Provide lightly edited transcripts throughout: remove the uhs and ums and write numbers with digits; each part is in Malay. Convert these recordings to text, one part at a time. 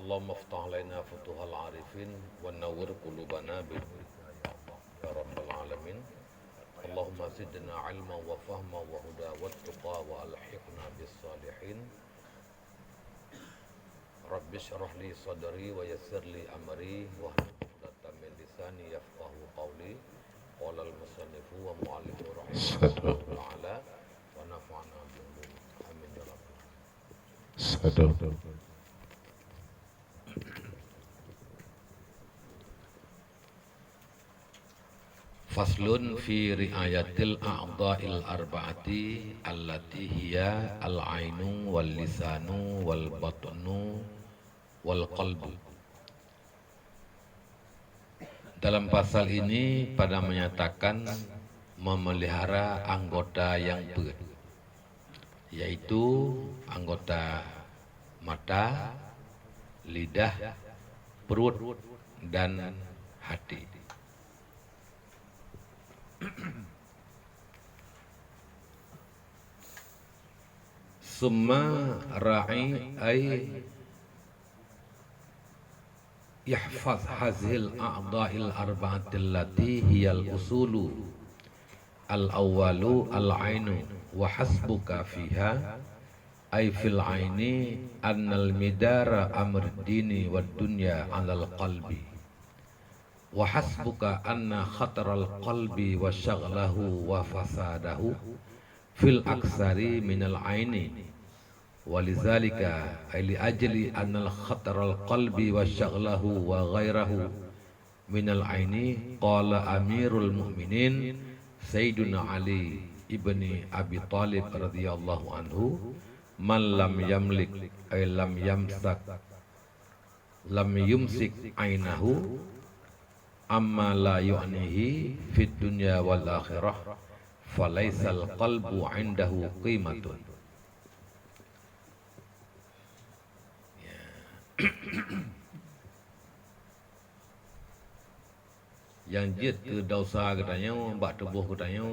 Allahumma aftah alaina futuhal arifin wa nawwir qulubana bil ya Allah ya rabbal alamin. Allahumma zidna ilma wa fahma wa huda wa tuqa wa alhiqna bis salihin. Rabbi syrah li sadri wa yassir li amri wa hlul 'uqdatam min lisani yafqahu qawli. Qala al-musannifu wa mu'allifu rahimahullahu ta'ala wa nafa'ana bi ulumi. Amin ya rabbal alamin. Faslun fi riayatil a'dha'il arba'ati allati hiya al-'ainu wal lisanu wal batnu wal qalbu. Dalam pasal ini pada menyatakan memelihara anggota yang empat, yaitu anggota mata, lidah, perut, dan hati. Summa ra'i ay yahfaz hazil a'dha'il arba'atil lati hiyal usulu al-awwalu al-'ainu wa hasbuka fiha ay fil 'aini annal midara amr dini wad dunya 'alal qalbi wa hasbuka anna khataral qalbi wa syaghlahu wa fasadahu fil aksari minal aini walizalika ay li ajli annal khataral qalbi wa syaghlahu wa ghairahu minal aini qala amirul mu'minin Sayyiduna Ali ibni Abi Talib radhiyallahu anhu man lam yamlik ay lam yamsak lam yumsik ainahu amma la yu'nihi fid dunya wal akhirah falaisal qalbu 'indahu qimatun. Yang jid ke dosa katanya bak tubuh katanya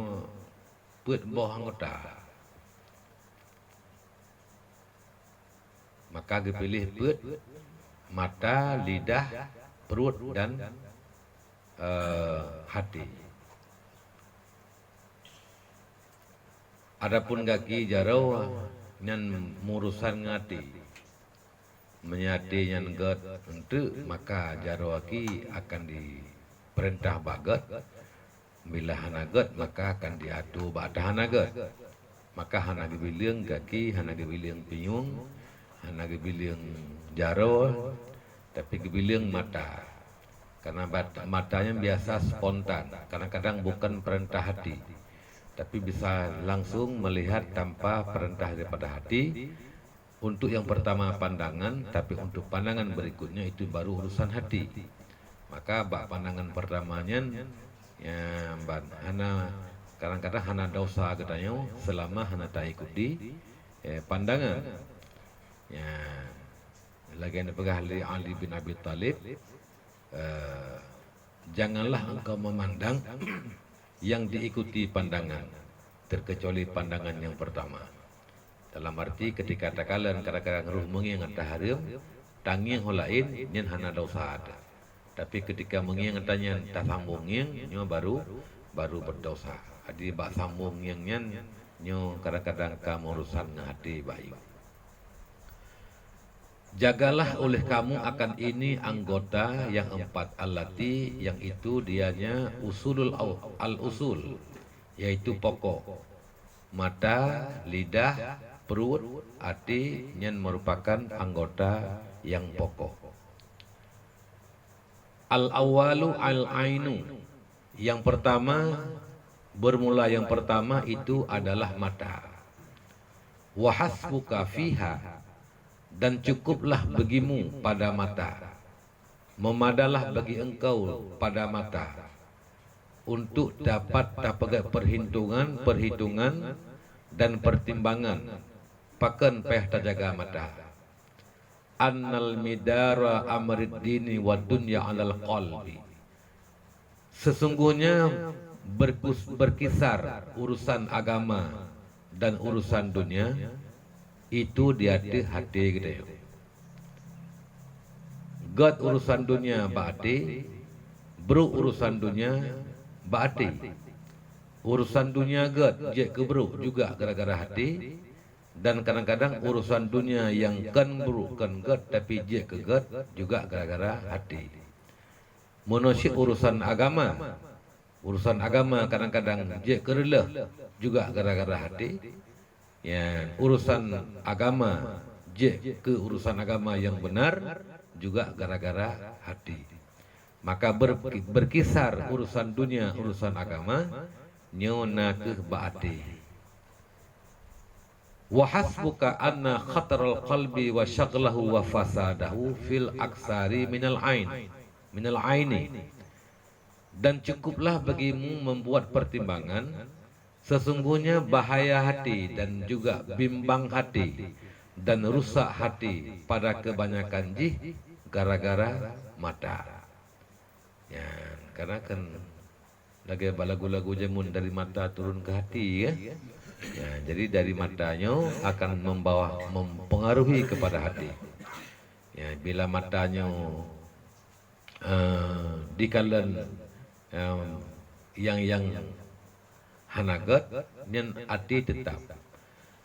put boh anggota, maka dipilih put mata, lidah, perut dan hati. Adapun kaki jarau nyan murusan ngati menyati nyan get untuk maka jarau kaki akan diperintah baget bila hanaget maka akan diadu ba'da hanaget maka hana dibilang kaki hana dibilang pinyung hana dibilang jarau tapi dibilang mata. Karena matanya biasa spontan, kadang-kadang bukan perintah hati, tapi bisa langsung melihat tanpa perintah daripada hati. Untuk yang pertama pandangan, tapi untuk pandangan berikutnya itu baru urusan hati. Maka bak pandangan pertamanya, ya hana kadang-kadang hana dosa katanya selama hana tak ikuti pandangan. Ya, lagi yang dipegah Ali bin Abi Talib. Janganlah engkau memandang yang diikuti pandangan terkecuali pandangan yang pertama. Dalam arti ketika takalan kadang-kadang ruh mengingat harim tangi yang lain nyen hana dosa ada. Tapi ketika mengingat tanya tak sambung yang nyo baru berdosa. Adi bak sambung yang nyen nyo kadang-kadang kamu urusan hati baik. Jagalah oleh kamu akan ini anggota yang empat allati yang itu dianya usulul al-usul yaitu pokok mata, lidah, perut, hati yang merupakan anggota yang pokok. Al-awwalu al-ainu yang pertama bermula yang pertama itu adalah mata. Wa hasbuka fiha dan cukuplah bagimu pada mata, memadalah bagi engkau pada mata untuk dapat perhitungan dan pertimbangan pakan peh terjaga mata. Annal midara amrid dini wa dunya 'alal qalbi. Sesungguhnya berkisar urusan agama dan urusan dunia itu di hati kita. God urusan dunia ba'ati, bro urusan dunia ba'ati. Urusan dunia God je ke bro juga gara-gara hati. Dan kadang-kadang urusan dunia yang kan bro kan God tapi je ke God juga gara-gara hati. Manusia urusan agama. Urusan agama kadang-kadang je ke rela juga gara-gara hati. Ya, urusan agama je ke urusan agama yang benar juga gara-gara hati. Maka berkisar urusan dunia, urusan agama, nyona ke ba'ati. Wa hasbuka anna khataral qalbi wa syaglahu wa fasadahu fil aksari minal aini. Dan cukuplah bagimu membuat pertimbangan, sesungguhnya bahaya hati dan juga bimbang hati dan rusak hati pada kebanyakan jih gara-gara mata. Ya, karena kan lagi lagu-lagu jamun dari mata turun ke hati ya. Ya, jadi dari matanya akan mempengaruhi kepada hati. Ya, bila matanya dikalan yang hanagat nyen hati tetap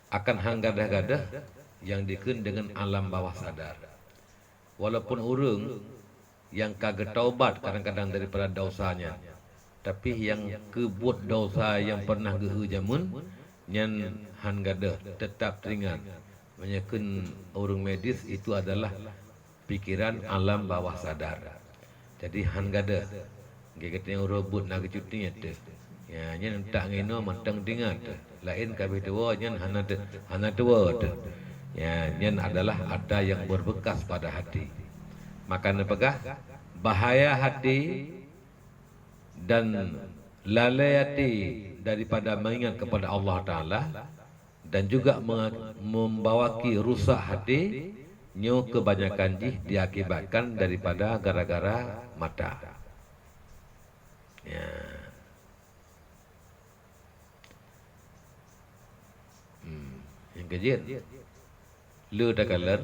akan hanggadah-gadah yang dikeun dengan alam bawah sadar. Walaupun orang yang kagak taubat kadang-kadang daripada dosanya, tapi yang kebuat dosa yang pernah gehu jamun nyen hanggadah tetap teringat. Menyekeun orang medis itu adalah pikiran alam bawah sadar. Jadi hanggadah Gigitnya robot nak cutinya tu. Ya, nyen tak ngino matang tingat. Lain kabeh tua nyen hana tua tu. Ya, nyen adalah ada yang berbekas pada hati. Maka nepegah bahaya hati dan lalai hati daripada mengingat kepada Allah Taala dan juga membawaki rusak hati nyo kebanyakan jih diakibatkan daripada gara-gara mata. Ya. Yang kejadian le dah kalan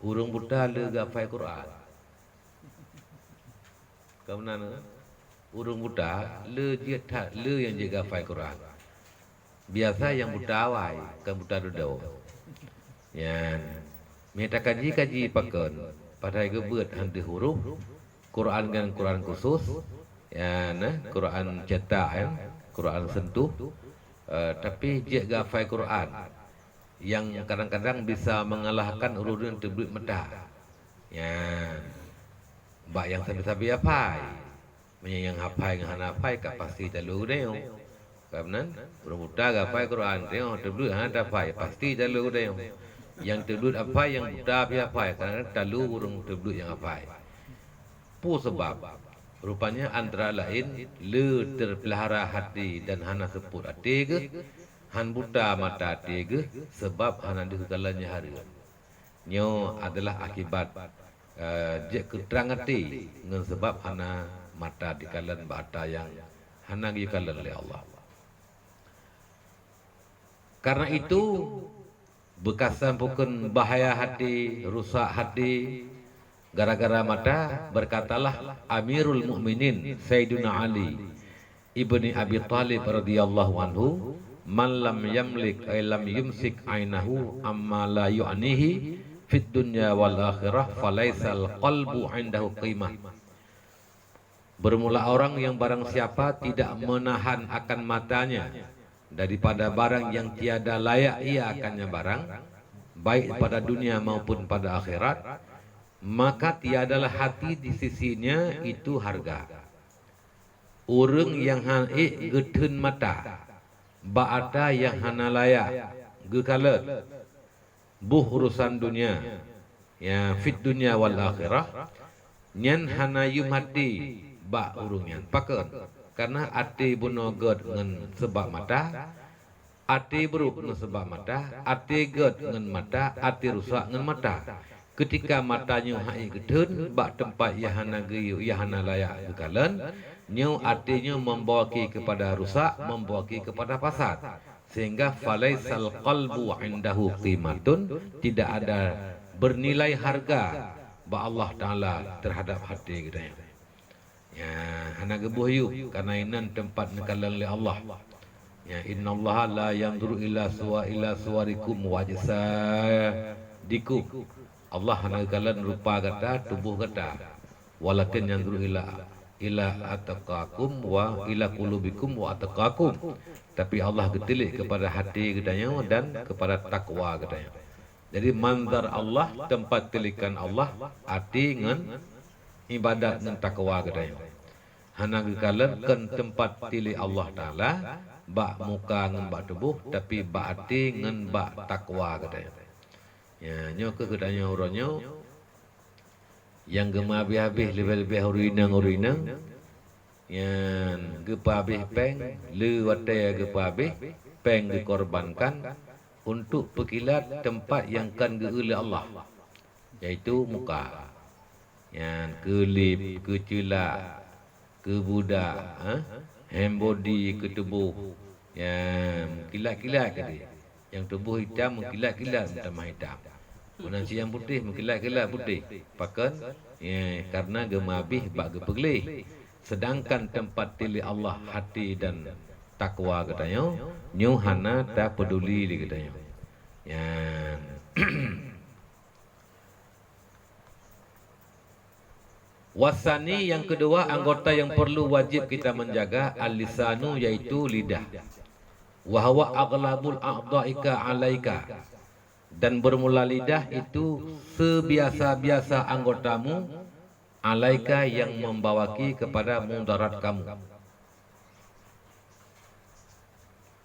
urung buta le gafai Quran. Kamana urung buta le dia tak le yang jaga gafai Quran. Biasa yang buta awai kan buta dudau. Ya. Minta kaji pakon pada gebet hantu huruf Quran dengan Quran khusus, ya, nah, Quran cetak, ya, Quran sentuh, tapi dia gafai Quran yang kadang-kadang bisa mengalahkan urun terbit mata, ya, bak yang sabi-sabi apai, yang hapai dengan hapai kat pasti jalur dia, kerana berbuta gafai Quran dia terbit ada apai pasti jalur dia, yang terbit apai yang buta apai kerana jalur urung terbit yang apai. Pu sebab rupanya antara lain le terpelihara hati dan hana seput hati ke han buta mata hati ke sebab hana dikegalannya hari nyo adalah akibat je keterang hati dengan sebab hana mata dikalan bata yang hana dikalan oleh Allah. Karena itu bekasan pukun bahaya hati, rusak hati gara-gara mata, berkatalah Amirul Mukminin Sayyidina Ali ibni Abi Thalib radhiyallahu anhu, man lam yamlik ay lam yumsik ainahu amma la yu'nihi fid dunya wal akhirah falaisal qalbu indahu qimah. Bermula orang yang barang siapa tidak menahan akan matanya daripada barang yang tiada layak ia akannya barang, baik pada dunia maupun pada akhirat, maka tiadalah hati di sisinya itu harga. Orang yang hanik getun mata, ba'ata yang hana layak, gekalat, buh urusan dunia, ya fit dunia wal akhirah, nyan hana yum hati, ba urungnya, pakon, karena hati bunogot dengan sebab mata, hati buruk dengan sebab mata, hati god dengan mata, hati rusak dengan mata. Ketika matanya hai gedun, bak tempat yahana geyu, yahana layak gekalan, nyu artinya membawaki kepada rusak, membawaki kepada fasad. Sehingga falaisal qalbu indahu qimatun, tidak ada bernilai harga ba Allah Taala terhadap hati katanya. Ya, hana gebuh yu karena inan tempat nekalan oleh Allah. Ya, innallaha la yanzuru ila suwarikum wa ajsadikum. Allah hana kalan rupa kata, tubuh kata. Walakin yanzuru ila ataqakum wa ila qulubikum wa ataqakum. Tapi Allah getilik kepada hati katanya dan kepada takwa katanya. Jadi manzar Allah, tempat tilikan Allah, hati dengan ibadat dan takwa katanya. Hana gekalan kan tempat tili Allah Taala, bak muka ngan bak tubuh, tapi bak hati ngan bak takwa katanya. Ya, nyo ke katanya orangnya yang gema habis-habis lebih-lebih urinang, yang gepa habis peng, le watai gepa habis peng dikorbankan untuk pekilat tempat yang kan geula Allah, yaitu muka. Yang ke lip, ke celak, ke budak, hand body, ke tubuh, yang kilat-kilat ke dia. Yang tubuh hitam mengkilat-kilat macam hitam. Nasi yang putih mengkilat-kilat putih. Pakan ya, karena gemabih bak gepeglih. Sedangkan tempat tili Allah hati dan takwa katanya, nyu hana tak peduli li katanya. Ya. Wasani yang kedua, anggota yang perlu wajib kita menjaga al-lisanu, yaitu lidah. Wa huwa aghlabul a'dha'ika 'alaika. Dan bermula lidah itu sebiasa-biasa anggotamu, alaika yang membawaki kepada mudarat kamu.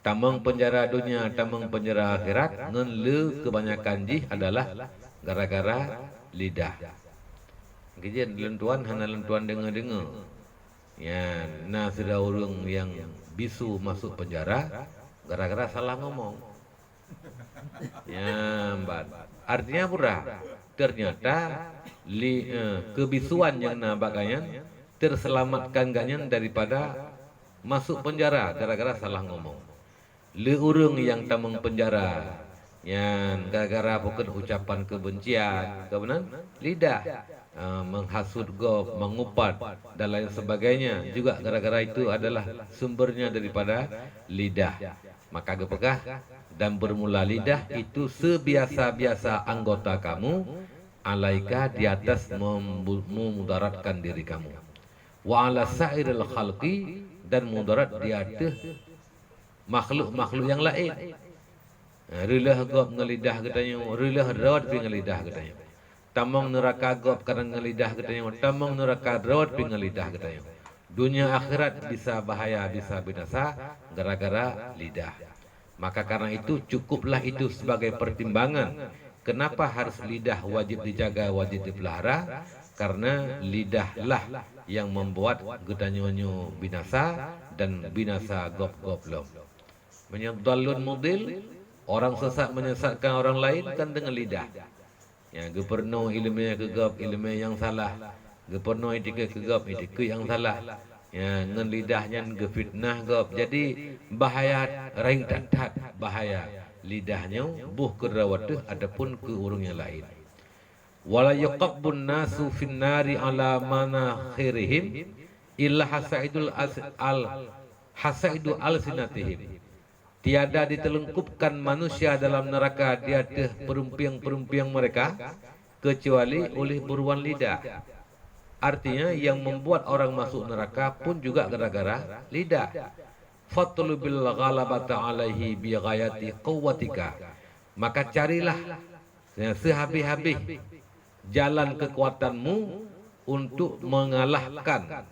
Tamang penjara dunia, tamang penjara akhirat, ngan le kebanyakan jih adalah gara-gara lidah. Kejadian lentuan hana lentuan dengar-dengar. Ya, nah sudah orang yang bisu masuk penjara gara-gara salah ngomong. Ya, mbak. Artinya pura. Ternyata kebisuan yang nabakayan terselamatkan ganyan daripada masuk penjara gara-gara salah ngomong. Le urung yang tamang penjara, yang gara-gara bukan ucapan kebencian, kebenaran lidah, menghasut gop, mengupat dan lain sebagainya, juga gara-gara itu adalah sumbernya daripada lidah. Maka gepekah dan bermula lidah itu sebiasa-biasa anggota kamu, alaika di atas memudaratkan diri kamu, wa ala sa'iril khalqi, dan mudarat di atas makhluk-makhluk yang lain. Rilah gop ngelidah katanya, rilah rawat pi ngelidah katanya. Tamang neraka gop karena ngelidah katanya, tamang neraka rawat pi ngelidah katanya. Dunia akhirat bisa bahaya, bisa binasa gara-gara lidah. Maka karena itu cukuplah itu sebagai pertimbangan. Kenapa harus lidah wajib dijaga, wajib dipelihara? Karena lidahlah yang membuat gedanyonyo binasa dan binasa gop-goplom. Menyedalun mudil, orang sesat menyesatkan orang lain kan dengan lidah. Ya, geperno ilmunya ke gop, ilmu yang salah. Geperno etika ke gop, etika yang salah. Ya, ngan lidahnya ke fitnah gop. Jadi bahaya ring tat bahaya lidahnya buh ke rawatuh adapun ke urung yang lain. Wala yaqabbun nasu finnari ala manakhirihim illa hasaidu al-sinatihim. Tiada ditelengkupkan manusia dalam neraka di atas perumpiang-perumpiang mereka kecuali oleh buruan lidah. Artinya yang membuat orang masuk neraka pun juga gara-gara lidah. Fatlubil ghalabata alaihi bi ghayati quwwatika. Maka carilah sehabis-habis jalan kekuatanmu untuk mengalahkan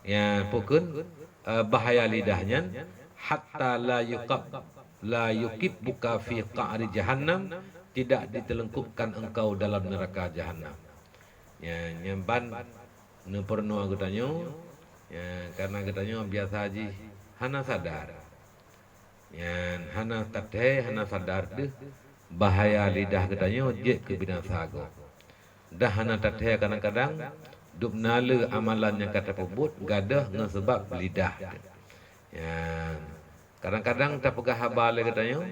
ya pukun bahaya lidahnya, hatta la yukib buka fi qa'ri jahannam, tidak ditelengkupkan engkau dalam neraka jahannam. Ya, nyempan ne perno aku tanya, ya, karena katanya biasa haji hana sadar. Ya, hana tathe hana sadar deh bahaya lidah katanya je ke binasa go. Dah hana tathe kadang-kadang dubnale amalannya kata pebut gadah ngan sebab lidah. Ya, kadang-kadang tak pegah habal katanya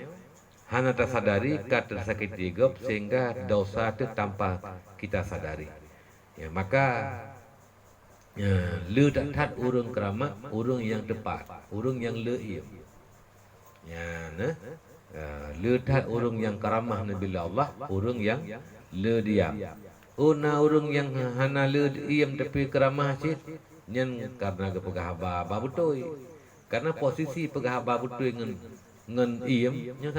hana tersadari kata tersakiti gop sehingga dosa itu tanpa kita sadari. Ya, maka le tak tat urung keramat, urung yang tepat, urung yang leim. Ya, nah, le tat urung yang karamah Nabi Allah, urung yang le diam. Una urung yang hana le diam tapi keramah cit, nyen karena kepegahaba betul. Karena posisi pegahaba betul ngen iem nya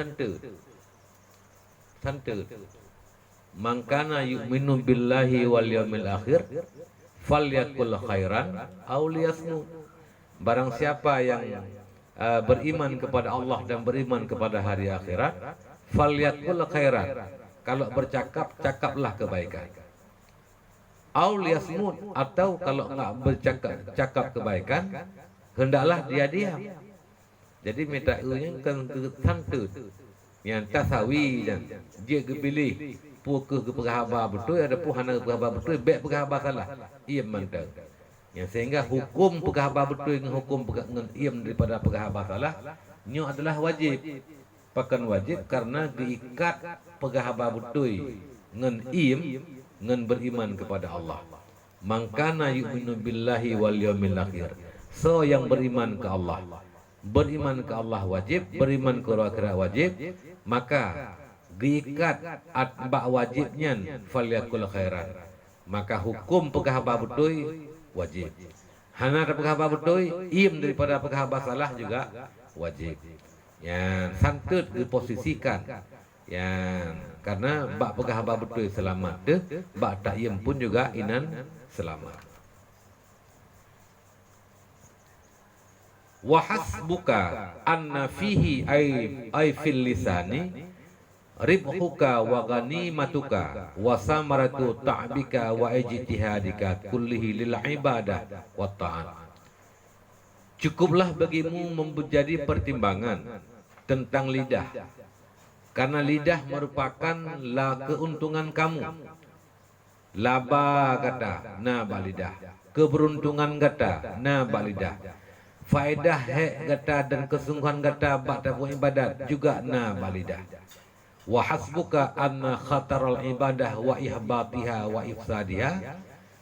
santet. Mangkana yu'minu billahi wal yaumil akhir falyakul khairan aw liyasmut. Barang siapa yang beriman kepada Allah dan beriman kepada hari akhirat, falyakul khairan. Kalau bercakap, cakaplah kebaikan. Aw liyasmut, atau kalau enggak bercakap kebaikan, hendaklah dia diam. Jadi minta nya kan santet yang tasawi dan dia kepilih pukul kepegahaba betul ada puhana kepegahaba betul baik pegahaba salah ia mantap. Yang sehingga hukum pegahaba betul dengan hukum dengan iam daripada pegahaba salah nyo adalah wajib. Pakan wajib karena diikat pegahaba betul dengan iam dengan beriman kepada Allah. Mangkana yu'minu billahi wal yaumil akhir. So yang beriman ke Allah, beriman ke Allah wajib, beriman ke akhirat wajib, maka diikat atba wajibnya falyakul khairan. Maka hukum pegahaba betul wajib. Hana ada pegahaba betul, im daripada pegahaba salah juga wajib. Yang santut diposisikan. Yang karena bak pegahaba betul selamat deh, bak tak im pun juga inan selamat. Wa hasbuka anna fihi ay fil lisani ribhuka wa ghanimatuka wa samaratu ta'bika wa ijtihadika kullihi lil ibadah wa ta'at. Cukuplah bagimu menjadi pertimbangan tentang lidah, karena lidah merupakan keuntungan kamu. Laba kata na balidah, keberuntungan kata na balidah. Faedah hek gata dan kesungguhan gata bak dalam ibadat juga na balidah. Wa hasbuka anna khataral ibadah wa ihbatiha wa ifsadiha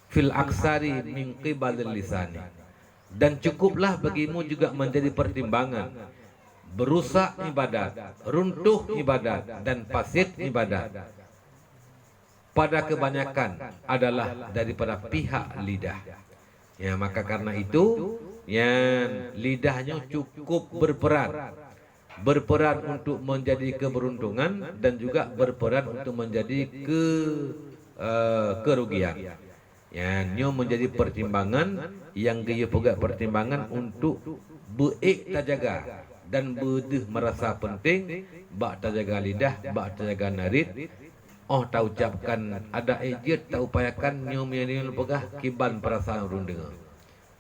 fil aksari min qibalil lisani. Dan cukuplah bagimu juga menjadi pertimbangan berusak ibadat, runtuh ibadat dan fasid ibadat pada kebanyakan adalah daripada pihak lidah. Ya, maka karena itu yang lidahnya cukup berperan untuk menjadi keberuntungan dan juga berperan untuk menjadi kerugian. Yang nyo menjadi pertimbangan yang dia juga pertimbangan untuk beik tajaga dan bedeh merasa penting bak tajaga lidah, bak tajaga narid. Oh tak ucapkan ada ejet tak upayakan nyo menyanyi pegah kiban perasaan urun dengar.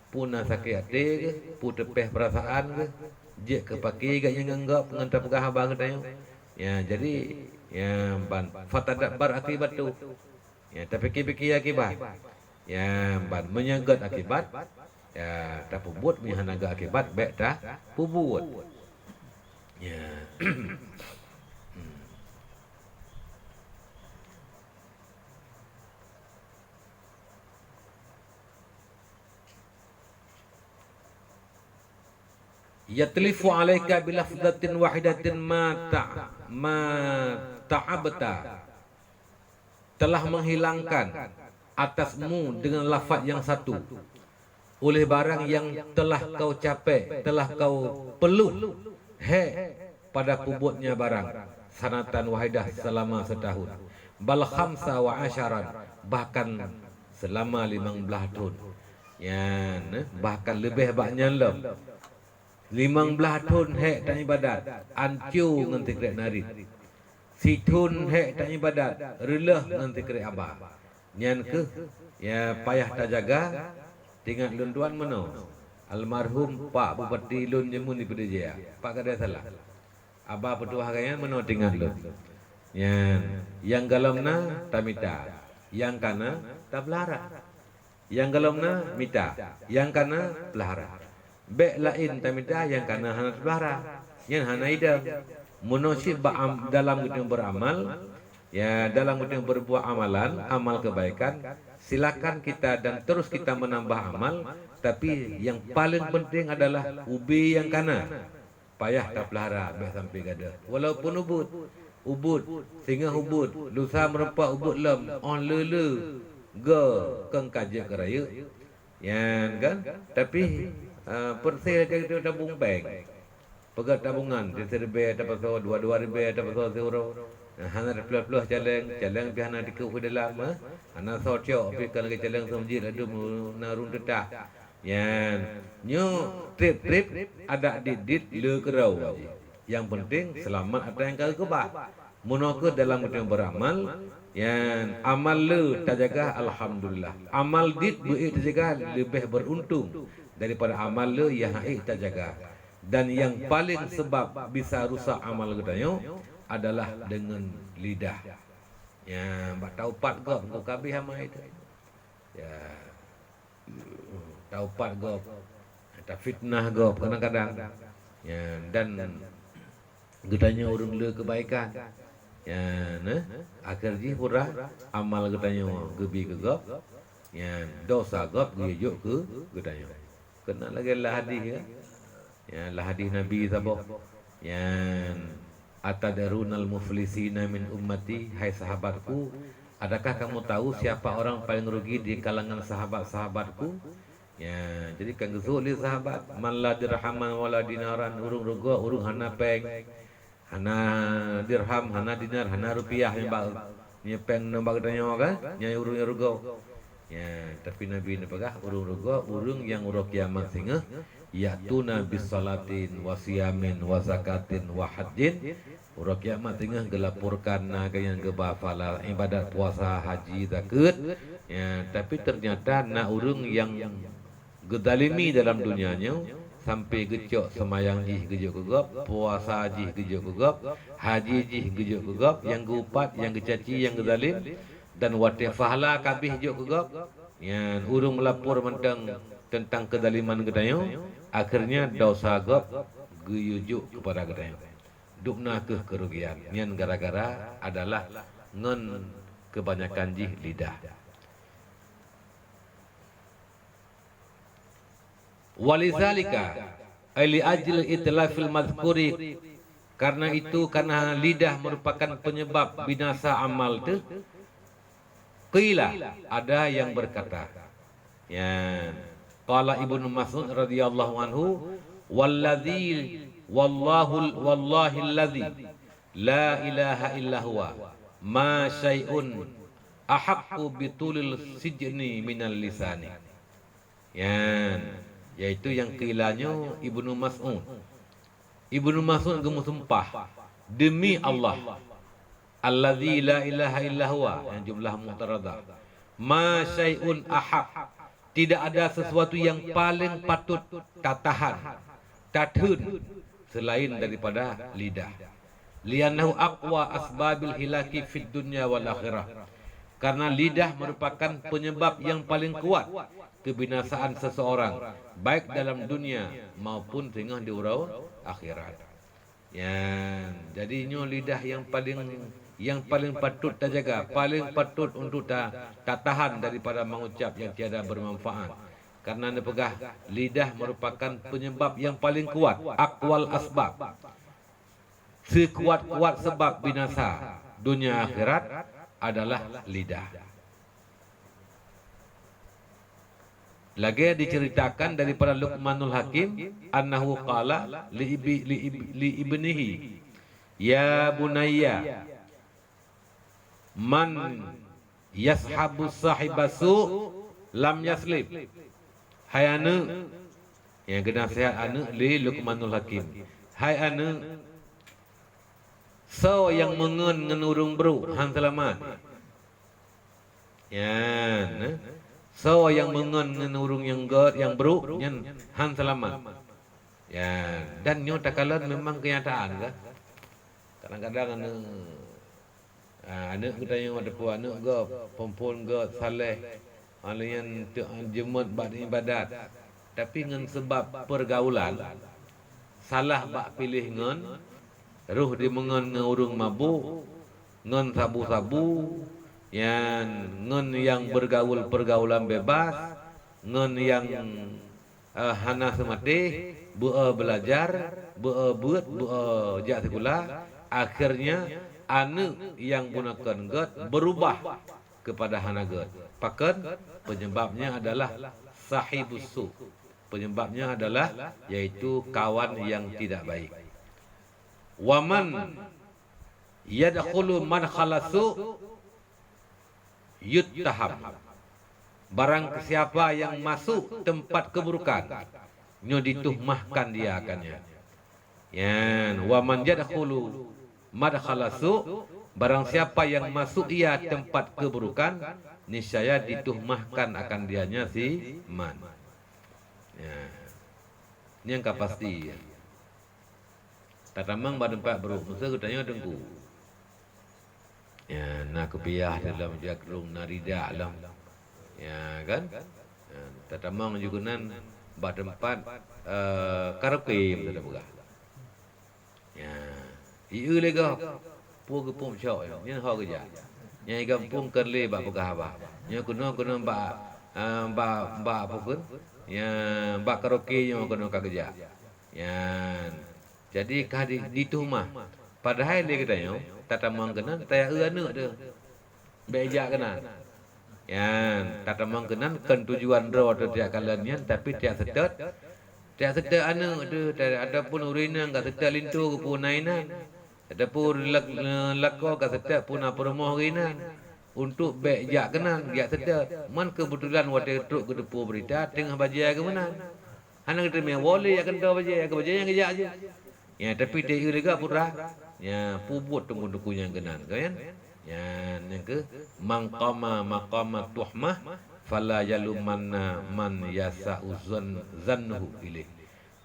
Puna sakit hati ke, pu tepeh perasaan ke, je ke pakai gak yang anggap ngantar pegah abang katanya. Ya, jadi ya ban fatadabbar akibat tu. Ya, tapi fikir akibat. Ya, ban menyagat akibat. Ya, tak pubut menyanaga akibat baik dah pubut. Ya. Yatlifu alaika bilafdatin wahidatin ma ta'abta, telah menghilangkan atasmu dengan lafaz yang satu oleh barang yang telah kau capai, telah kau peluh pada puputnya barang sanatan wahidah selama setahun, bal khamsa wa asyaran, bahkan selama 15 tahun. Ya, bahkan lebih banyak lem 15 tahun hek tak ibadat, ancu nganti krek narid. Situn hek tak ibadat, relah nganti krek abah. Nyan ke ya payah tak jaga tinggal lun tuan meno. Almarhum Pak Bupati Lun Jemun di Pedejaya. Pak kada salah. Abah petuah kaya meno tinggal lun. Nyan yang galamna tamita, yang kana tablara. Yang galamna mita, yang kana pelahara. Bek lain tamita yang kana hanat belara. Yang hanaida munosib dalam kita beramal, ya dalam kita berbuat amalan, amal kebaikan, silakan kita dan terus kita menambah amal, tapi yang paling penting adalah ubi yang kana. Payah tak pelihara sampai gada. Walaupun ubud sehingga ubud lusa merempak ubud lem on lele ge keng kaje keraya. Yan kan? Tapi persel kita tabung bank. Pegat tabungan di serbe dapat so 2 ribu dapat so euro. Hana peluh caleng pihana dikau ke dalam hana so cio pi kan ke caleng somjir adu narun tetah. Yan nyo trip ada didit le kerau. Yang penting selamat apa yang kau kebah. Munaka dalam kita beramal, yan amal le terjaga alhamdulillah. Amal dit buik terjaga lebih beruntung daripada amal le yang haik terjaga. Dan yang paling sebab bisa rusak amal kita adalah dengan lidah. Ya, mbak taupat gop kau kabih hama itu. Ya. Taupat gop. Ada fitnah gop kadang-kadang. Ya, dan getanya urung le kebaikan. Ya, nah, akhirnya pura amal getanya gebi ke gop. Ya, dosa gop gejuk ke getanya. Kena lagi lah hadis ya. Ya, lah hadis Nabi sabah. Yang atadarunal muflisina min ummati, hai sahabatku, adakah kamu tahu siapa orang paling rugi di kalangan sahabat-sahabatku? Ya, jadi kan gesuli sahabat, man la dirhaman wala dinaran, urung rugo, urung hana peng, hana dirham, hana dinar, hana rupiah yang peng nembak tanya kan, nyai urung rugo. Ya, tapi Nabi ni pegah urung rugo, urung yang uruk kiamat singa, ya'tuna bis salatin wa siyamin wa zakatin wa hajjin. Uruk kiamat tengah gelapurkan yang gebafala ibadat puasa haji zakat. Ya, tapi ternyata nak urung yang gedalimi dalam dunianya sampai gecok semayang jih gejok kegop, puasa jih gejok kegop, haji jih gejok kegop, yang gupat, yang gecaci, yang gedalim dan wate fahla kabih jok kegop. Ya, urung melapor tentang kedaliman gedayo, akhirnya dosa gop geyujuk kepada gedayo. Dupna ke kerugian. Yang gara-gara adalah ngen kebanyakan jih lidah. Walizalika li ajli itlafil madhkuri, karena itu karena lidah merupakan penyebab binasa amal tu. Qila, ada yang berkata, ya, qala Ibnu Mas'ud radhiyallahu anhu, wallazi wallahi alladzi la ilaha illa huwa ma syai'un ahaqqu bitulil sijni minal lisani. Ya, yaitu yang kilanya Ibnu Mas'ud. Ibnu Mas'ud gemu sumpah demi Allah, allazi la ilaha illa huwa, yang jumlah mu'taradah, ma syai'un ahaq, tidak ada sesuatu yang paling patut tatahan, tatun selain daripada lidah. Li'annahu aqwa asbabil hilaki fid dunya wal akhirah, karena lidah merupakan penyebab yang paling kuat kebinasaan seseorang, baik dalam dunia maupun tengah di urau akhirat. Ya, jadinya lidah yang paling patut terjaga, paling patut untuk tak tahan daripada mengucap yang tiada bermanfaat. Karena nepegah lidah merupakan penyebab yang paling kuat, aqwal asbab, sekuat-kuat sebab binasa dunia akhirat adalah lidah. Lagi diceritakan daripada Luqmanul Hakim, annahu qala li ibnihi, ya bunayya, man yashabu sahibasu lam yaslib. Hai anu, yang kena nasihat anu li Luqmanul Hakim, hai anu, so yang mengen ngenurung bro han selamat. Ya, so yang mengen ngenurung yang god yang bro yang han selamat. Ya, dan nyo takalan memang kenyataan kan. Kadang-kadang anak kita yang ada puan anak god, perempuan god saleh, alian jemut bad ibadat. Tapi dengan sebab pergaulan salah bak pilih ngen ruh di mengen urung mabuk ngen sabu-sabu ngen yang bergaul pergaulan bebas ngen yang hana sematih belajar buat jak sekolah akhirnya anu yang gunakan god berubah kepada hana god pakan penyebabnya adalah sahibus su penyebabnya adalah yaitu kawan yang tidak baik. Waman yadkhulu man khalasu yuttaham. Barang siapa yang masuk tempat keburukan, nyo dituhmahkan dia akannya. Waman yadkhulu madkhalasu, barang siapa yang masuk ia tempat keburukan, niscaya dituhmahkan akan dianya si man. Ini yang pasti. Tatamang badempak bro, masa kutanya dengku. Nak kepiah dalam jagrung narida alam. Kan? Tatamang juga nan badempat karaoke betul bukan? Iu lega pu ke pum chau ni ho ke ja. Nyai kampung kerle ba pegah ba. Nya kuno ba pukun. Ba karaoke nya kuno ka kerja. Jadi kah dituhmah. Padahal dia katanya tatamang kenan taya anu ada. Beja kenan. Tatamang kenan kan tujuan ro atau tiak kalannya tapi tiak setet. Tiak setet anu ada pun urina enggak setet lintu ke punainan. Ada pun lako ka setet pun apa rumah rina. Untuk beja kenan dia setet. Man kebetulan wate truk ke depu berita tengah bajai ke mana. Hana kita me boleh akan tahu bajai ke bajai yang kerja aja. Tapi dia juga pura. Pubut tunggu-tunggu yang kenan kan. Yang ke maqama tuhmah fala yalumanna man yasa'uzan zanhu ilih.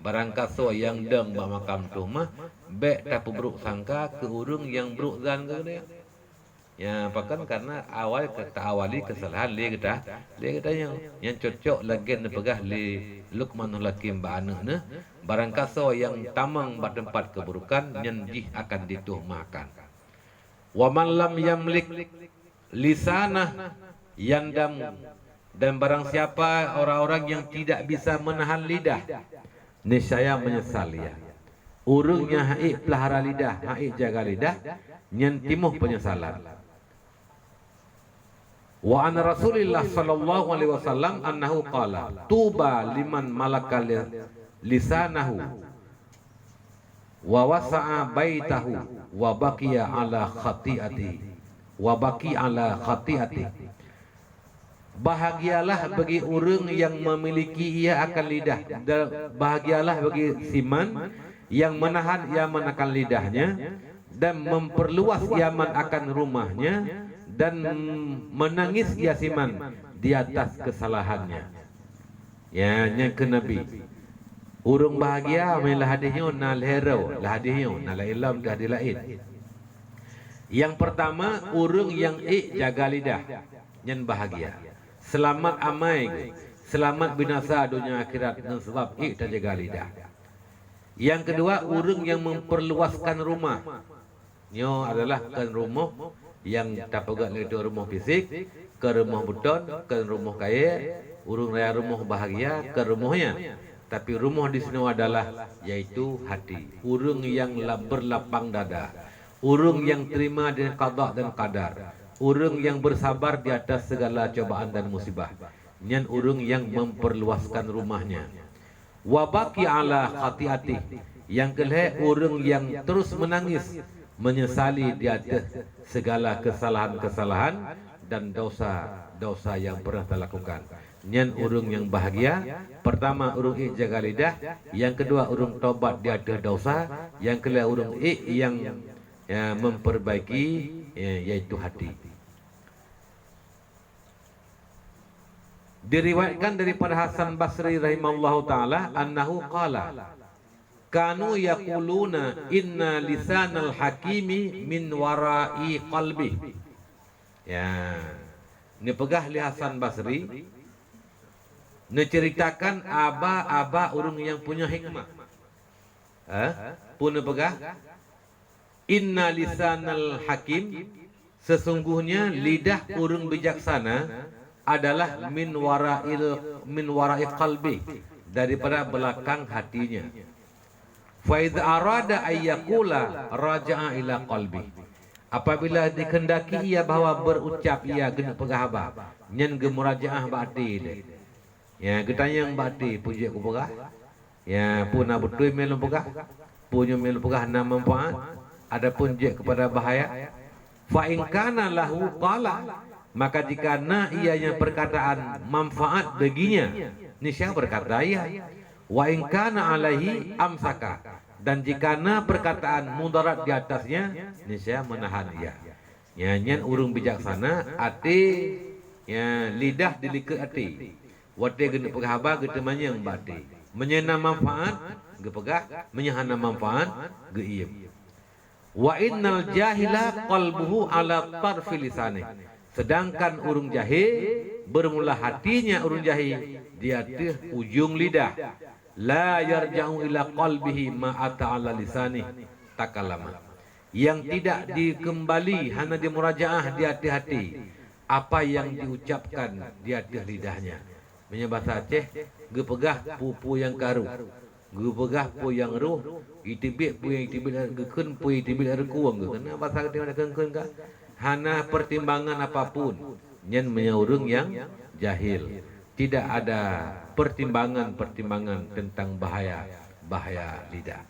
Barang kaso yang deng ba makam tuhmah bek tak buruk sangka ke urung yang buruk zan ke dia. Pakan karena awali kesalahan dia kata yang cocok lagi nepegah li Luqmanul Hakim ba anuh ne barang kaso yang tamang ba tempat keburukan nyendih akan dituhmahkan. Wa man lam yamlik lisanah yandam, dan barang siapa orang-orang yang tidak bisa menahan lidah niscaya menyesal ya. Urungnya haik pelihara lidah, haik jaga lidah, nyentimuh penyesalan. Wa an Rasulillah sallallahu alaihi wasallam annahu qala tuba liman malaka lisanahu wa wasa'a baitahu wa baqiya ala khati'ati. Bahagialah bagi orang yang memiliki ia akan lidah, dan bahagialah bagi siman yang menahan iaman akan lidahnya dan memperluas iaman akan rumahnya dan menangis ia siman di atas kesalahannya. Yang ke Nabi urung bahagia melah hadihnya nal hero lah hadihnya nal ilam dah dilain. Yang pertama urung yang jaga lidah nyen bahagia. Selamat amai, selamat binasa dunia akhirat dengan sebab dan jaga lidah. Yang kedua urung yang memperluaskan rumah. Nyo adalah kan rumah yang tak pegat dari rumah fisik ke rumah beton, ke rumah kaya, urung raya rumah bahagia ke rumahnya. Tapi rumah di sini adalah yaitu hati. Urung yang berlapang dada. Urung yang terima dengan qada dan qadar. Urung yang bersabar di atas segala cobaan dan musibah. Nyan urung yang memperluaskan rumahnya. Wa baqi ala khati'ati. Yang kelih urung yang terus menangis, menyesali di atas segala kesalahan-kesalahan dan dosa-dosa yang pernah terlakukan. Nyan urung yang bahagia. Pertama urung jaga lidah, yang kedua urung tobat di atas dosa, yang kedua urung yang memperbaiki yaitu hati. Diriwayatkan daripada Hasan Basri rahimahullahu taala annahu qala kanu yaquluna inna lisanal hakimi min warai qalbi. Ini pegah li Hasan Basri menceritakan aba-aba urung yang punya hikmah. Pun pegah inna lisanal hakim, sesungguhnya lidah urang bijaksana adalah min wara'i qalbi, daripada belakang hatinya. Fa idza arada ayyakula raja'a ila qalbi, apabila dikehendaki ia bahawa berucap ia gena pegah nyen ge murajaah ba'ti de. Ya getanya yang ba'ti puji ku pegah. Ya pun betul melu pegah, punya melu pegah na manfaat, adapun je kepada bahaya. Fa in kana lahu qala, maka jika na ianya perkataan manfaat baginya, niscaya berkata ia. Wa in kana alaihi amsaka, dan jika na perkataan mudarat di atasnya, niscaya menahan ia. Nyanyian urung bijaksana ati, ya lidah dilike ati. Wate gena pegah ba getemanya yang bati. Menyena manfaat ge pegah, menyahana manfaat ge iem. Wa innal jahila qalbuhu ala tarfi lisani, sedangkan urung jahil bermula hatinya urung jahil di atas ujung lidah. La yarja'u ila qalbihi ma ata'ala lisani takalama, yang tidak dikembali hanya di murajaah di hati-hati apa yang diucapkan di atas lidahnya. Punya bahasa Aceh, ge pegah pupu yang karu, ge pegah pu yang ruh, itibik pu yang itibik ge keun pu itibik ada kuang ge. Kena bahasa kita ada keun ka. Hana pertimbangan apapun nyen menyaurung yang jahil. Tidak ada pertimbangan tentang bahaya lidah.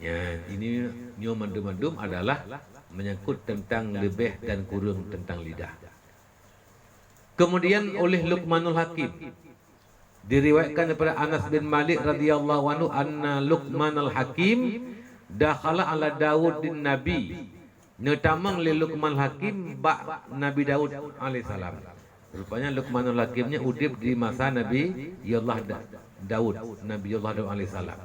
Ya, ini nyo mandum adalah menyangkut tentang lebih dan kurang tentang lidah. Kemudian oleh Luqmanul Hakim diriwayatkan daripada Anas bin Malik radhiyallahu anhu anna Luqmanul Hakim dakhala ala Daud bin Nabi, netamang li Luqmanul Hakim ba Nabi Daud alaihi salam. Rupanya Luqmanul Hakimnya udip di masa Nabi Allah Daud, Nabi Allah Daud alaihi salam.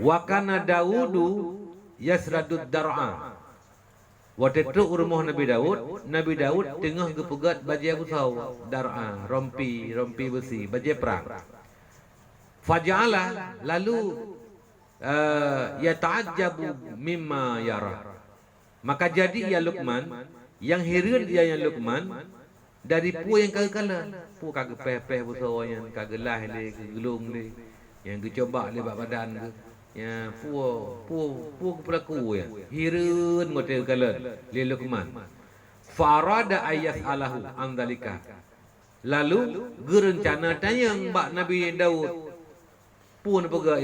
Wa kana Daudu yasradud dar'a. Waktu itu rumah Nabi Daud tengah gepegat bajai busau dar'a, rompi besi, bajai perang. Faja'ala, lalu yata'ajjabu mimma yara. Maka jadi ya Luqman, yang heran dia yang Luqman dari pu yang kagak pu kagak peh busau yang kagak lah le gelung le, yang dicoba le badan ke. Ya pu pelaku ya hirun ngote kalan li Luqman farada ayat alahu andalika, lalu gerencana tanya mbak Nabi Daud pun pegak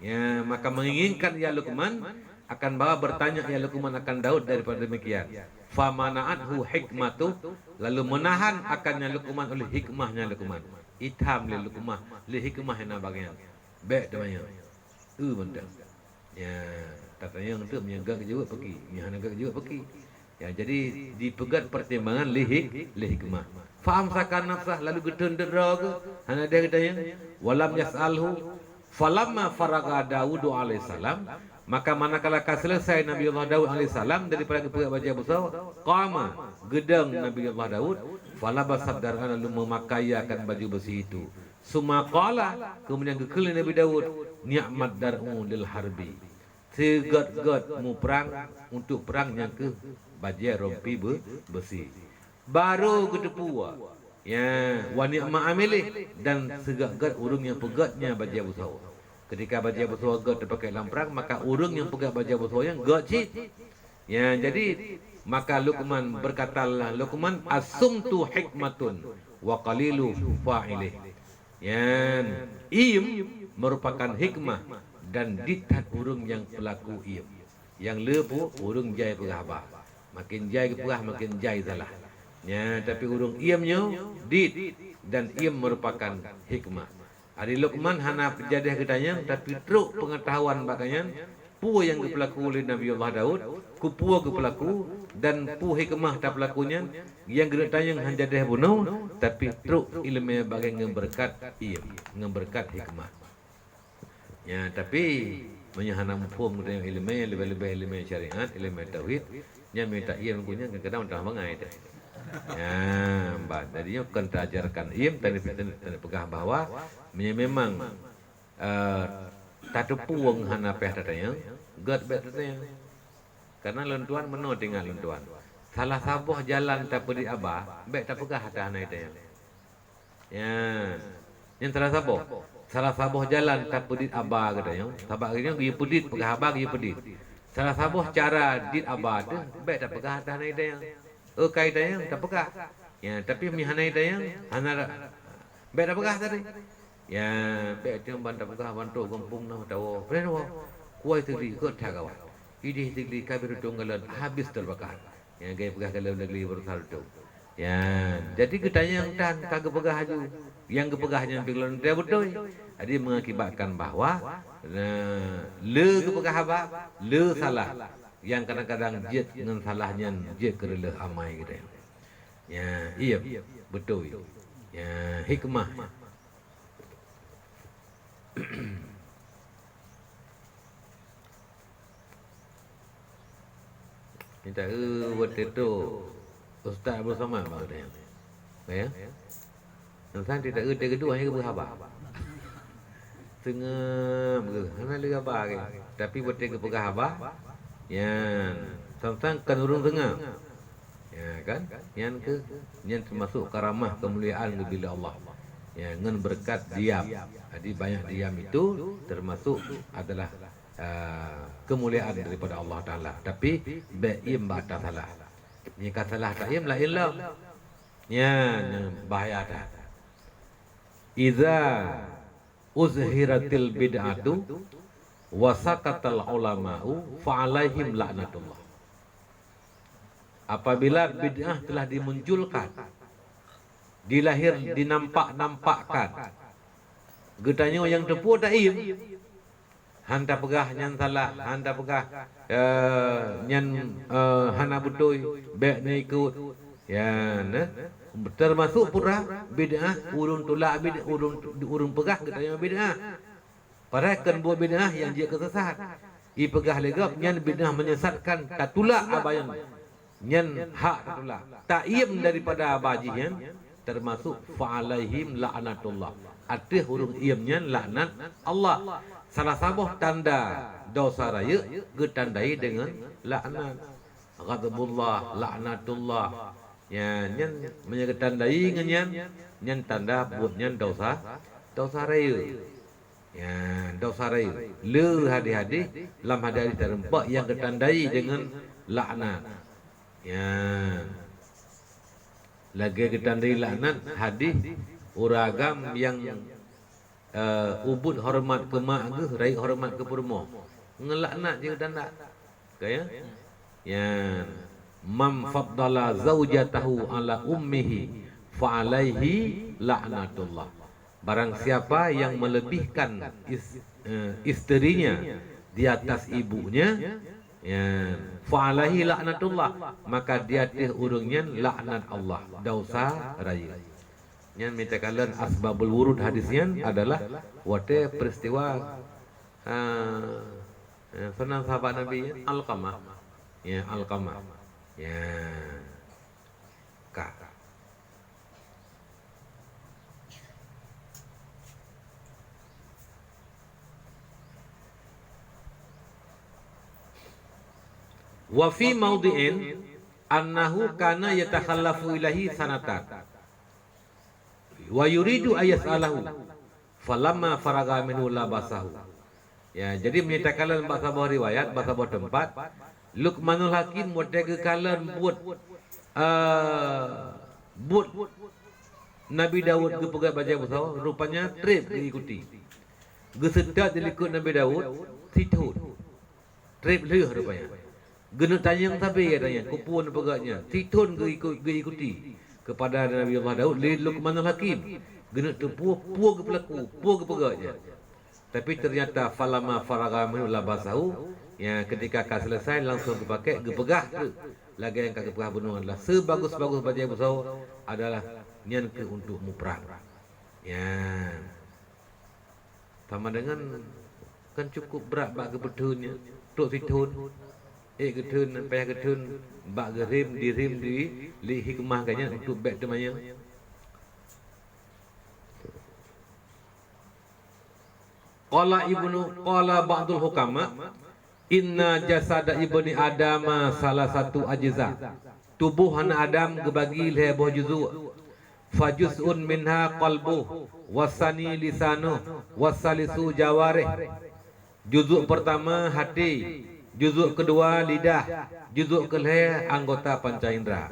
ya maka menginginkan ya Luqman akan bawa bertanya ya Luqman akan Daud daripada demikian. Famanaathu hikmatu, lalu menahan akannya Luqman oleh hikmahnya Luqman. Itham li Luqman li hikmahna bagian baik namanya benda. Ya, katanya yang tu menjaga juga pergi, yang nak juga pergi. Ya, jadi dipegat pertimbangan hikmah. Faham sakan nafsah lalu getun deraga. Hana dia katanya walam yasalhu falamma faraga Daud alaihi salam, maka manakala selesai Nabi Allah Daud alaihi salam daripada kepegat baju besar, qama gedang Nabi Allah Daud, falabasad dar'an, lalu memakaiakan baju besi itu. Sumaqala, kemudian kekali Nabi Daud, ni'mat dar'u lil harbi, segat-gat mu perang untuk perangnya ke bajai rompi besi. Baru kedepua ya wa ni'ma amilih, dan segat-gat urung yang pegatnya bajai besar. Ketika bajai besar gat dipakai dalam perang, maka urung yang pegat bajai besar yang gat cit. Ya, jadi maka Luqman berkatalah Luqman, asumtu hikmatun wa qalilu fa'ilih. Yang im merupakan hikmah dan ditat urung yang pelaku im. Yang lebu urung jai pegah, makin jai pegah makin jai salah. Ya, tapi urung imnya dit, dan im merupakan hikmah. Ari Luqman hana pejadah ketanya, tapi truk pengetahuan bakanya pu yang dipelaku oleh Nabi Allah Daud, ku pu pelaku dan pu hikmah tak pelakunya yang kena tanya hanjadah bunuh, tapi truk ilmu bagai ngeberkat ngeberkat hikmah. Ya, tapi menyahana mufhum dengan ilmu yang lebih-lebih ilmu syariat, ilmu tauhid, yang minta ia punya kadang-kadang dah mengai dah. Ya, mbak, tadinya bukan terajarkan im, tapi pegah bahwa memang tak tepuang hana peh tatanya gad bet tatanya karena lentuan meno tinggal lentuan salah sabuh jalan tak pedit abah bet tak pegah hata hana itu ya yang salah sabuh jalan tak pedit abah katanya sabak katanya gi pedit pegah abah gi pedit salah sabuh cara dit abah tu bet tak pegah hata hana itu kaitanya tak pegah ya tapi mi hana itu hana bet tak pegah tadi ya bet yang bantah pegah bantu kampung nah tahu pernah kuai tadi kot thagawa idih tigli kabir tunggalan habis terbakar ya gaya pegah kalau negeri bersaldo ya jadi ketanya yang tan kagak pegah haju yang kepegahnya pikiran dia betul jadi mengakibatkan bahwa le kepegah apa le salah yang kadang-kadang jet dengan salahnya jet kerela amai gitu ya iya betul ya hikmah minta waktu itu ustaz bersama dia ya nanti tidak kedua yang berapa tengah mana lagi apa tapi waktu ke pegah apa ya tentang kan urung tengah ya kan yang termasuk karamah kemuliaan bila Allah ya dengan berkat diam jadi banyak diam itu termasuk adalah kemuliaan daripada Allah Ta'ala tapi baim batas salah jika salah ta'im la illa ya bahaya dah idza uzhiratil bid'atu wa saqatal ulama'u fa alaihim laknatullah apabila bid'ah telah dimunculkan dinampak-nampakkan getanya yang tepu ta'im handa pegah nyan salah handa pegah nyan hana betul baik ni ikut ya nah termasuk pura bid'ah urun tolak bid'ah urun pegah katanya bid'ah padahal kan buat bid'ah yang dia kesesat i pegah legap nyan bid'ah menyesatkan tak tolak abayan nyan hak tak tolak taim daripada abajian termasuk fa'alaihim la'natullah ada huruf iamnya laknat Allah salah sabuh tanda dosa raya getandai dengan laknat ghadabullah laknatullah ya nyen menyertandai dengan nyen tanda buatnya dosa raya ya dosa raya le hadi-hadi lam hadari terempat yang getandai dengan laknat ya lagi getandai laknat hadis uragam yang ubud hormat ke mak ke raih hormat ke purmo ngelaknat je tanda kaya ya man faddala zaujatahu ala ummihi fa alaihi laknatullah barang siapa yang melebihkan isterinya di atas ibunya ya fa alaihi laknatullah maka dia teh urungnya laknat Allah dosa raya yang minta kalian asbabul wurud hadisnya adalah wate peristiwa senang sahabat Nabi Alqamah ya Alqamah ya ka wa fi mawdi'in annahu kana yatakhallafu ilahi sanatan wa yuridu ayas'alahu falamma faraga minhu labasahu ya jadi menyatakan bahasa bawah riwayat bahasa bawah tempat Luqmanul Hakim wadega kalan buat Nabi Daud ke pegat baca besar rupanya trip diikuti gesedat diikut Nabi Daud titut trip leh rupanya gena tanya tapi katanya kupun pegatnya titun ke ikuti kepada Nabi Allah Daud li Luqmanul Hakim gena tu puak ke pelaku puak ke pegatnya tapi ternyata falama faraga min labasahu ya ketika kau selesai langsung dipakai gepegah tu lagi yang kau gepegah bunuh adalah sebagus-bagus baju besar adalah nian ke untuk perang ya sama dengan kan cukup berat bak kebetulnya tok situn getun payah getun bak gerim di li hikmah kanya untuk bek temanya qala ba'dul hukama inna jasada ibni adama salah satu ajza. Tubuh anak Adam dibagi le buah juzuk. Fajuzun minha qalbu wasani lisanu wasalisu jawarih. Juzuk pertama hati, juzuk kedua lidah, juzuk kelih anggota panca indera.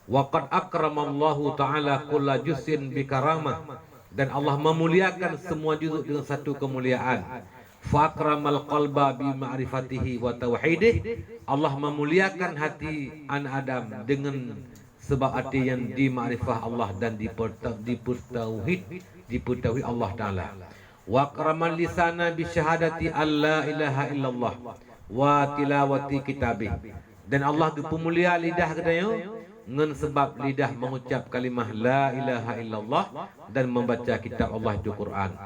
Waqad akramallahu ta'ala kulla juz'in bikaramah, dan Allah memuliakan semua juzuk dengan satu kemuliaan. Fakramal qalba bi ma'rifatihi wa tauhidih, Allah memuliakan hati anak Adam dengan sebab hati yang dimakrifah Allah dan dipertauhid Allah Ta'ala. Wa akramal lisana bi syahadati alla ilaha illallah wa tilawati kitabih, dan Allah pemulia lidah katanya dengan sebab lidah mengucap kalimah la ilaha illallah dan membaca kitab Allah itu Quran.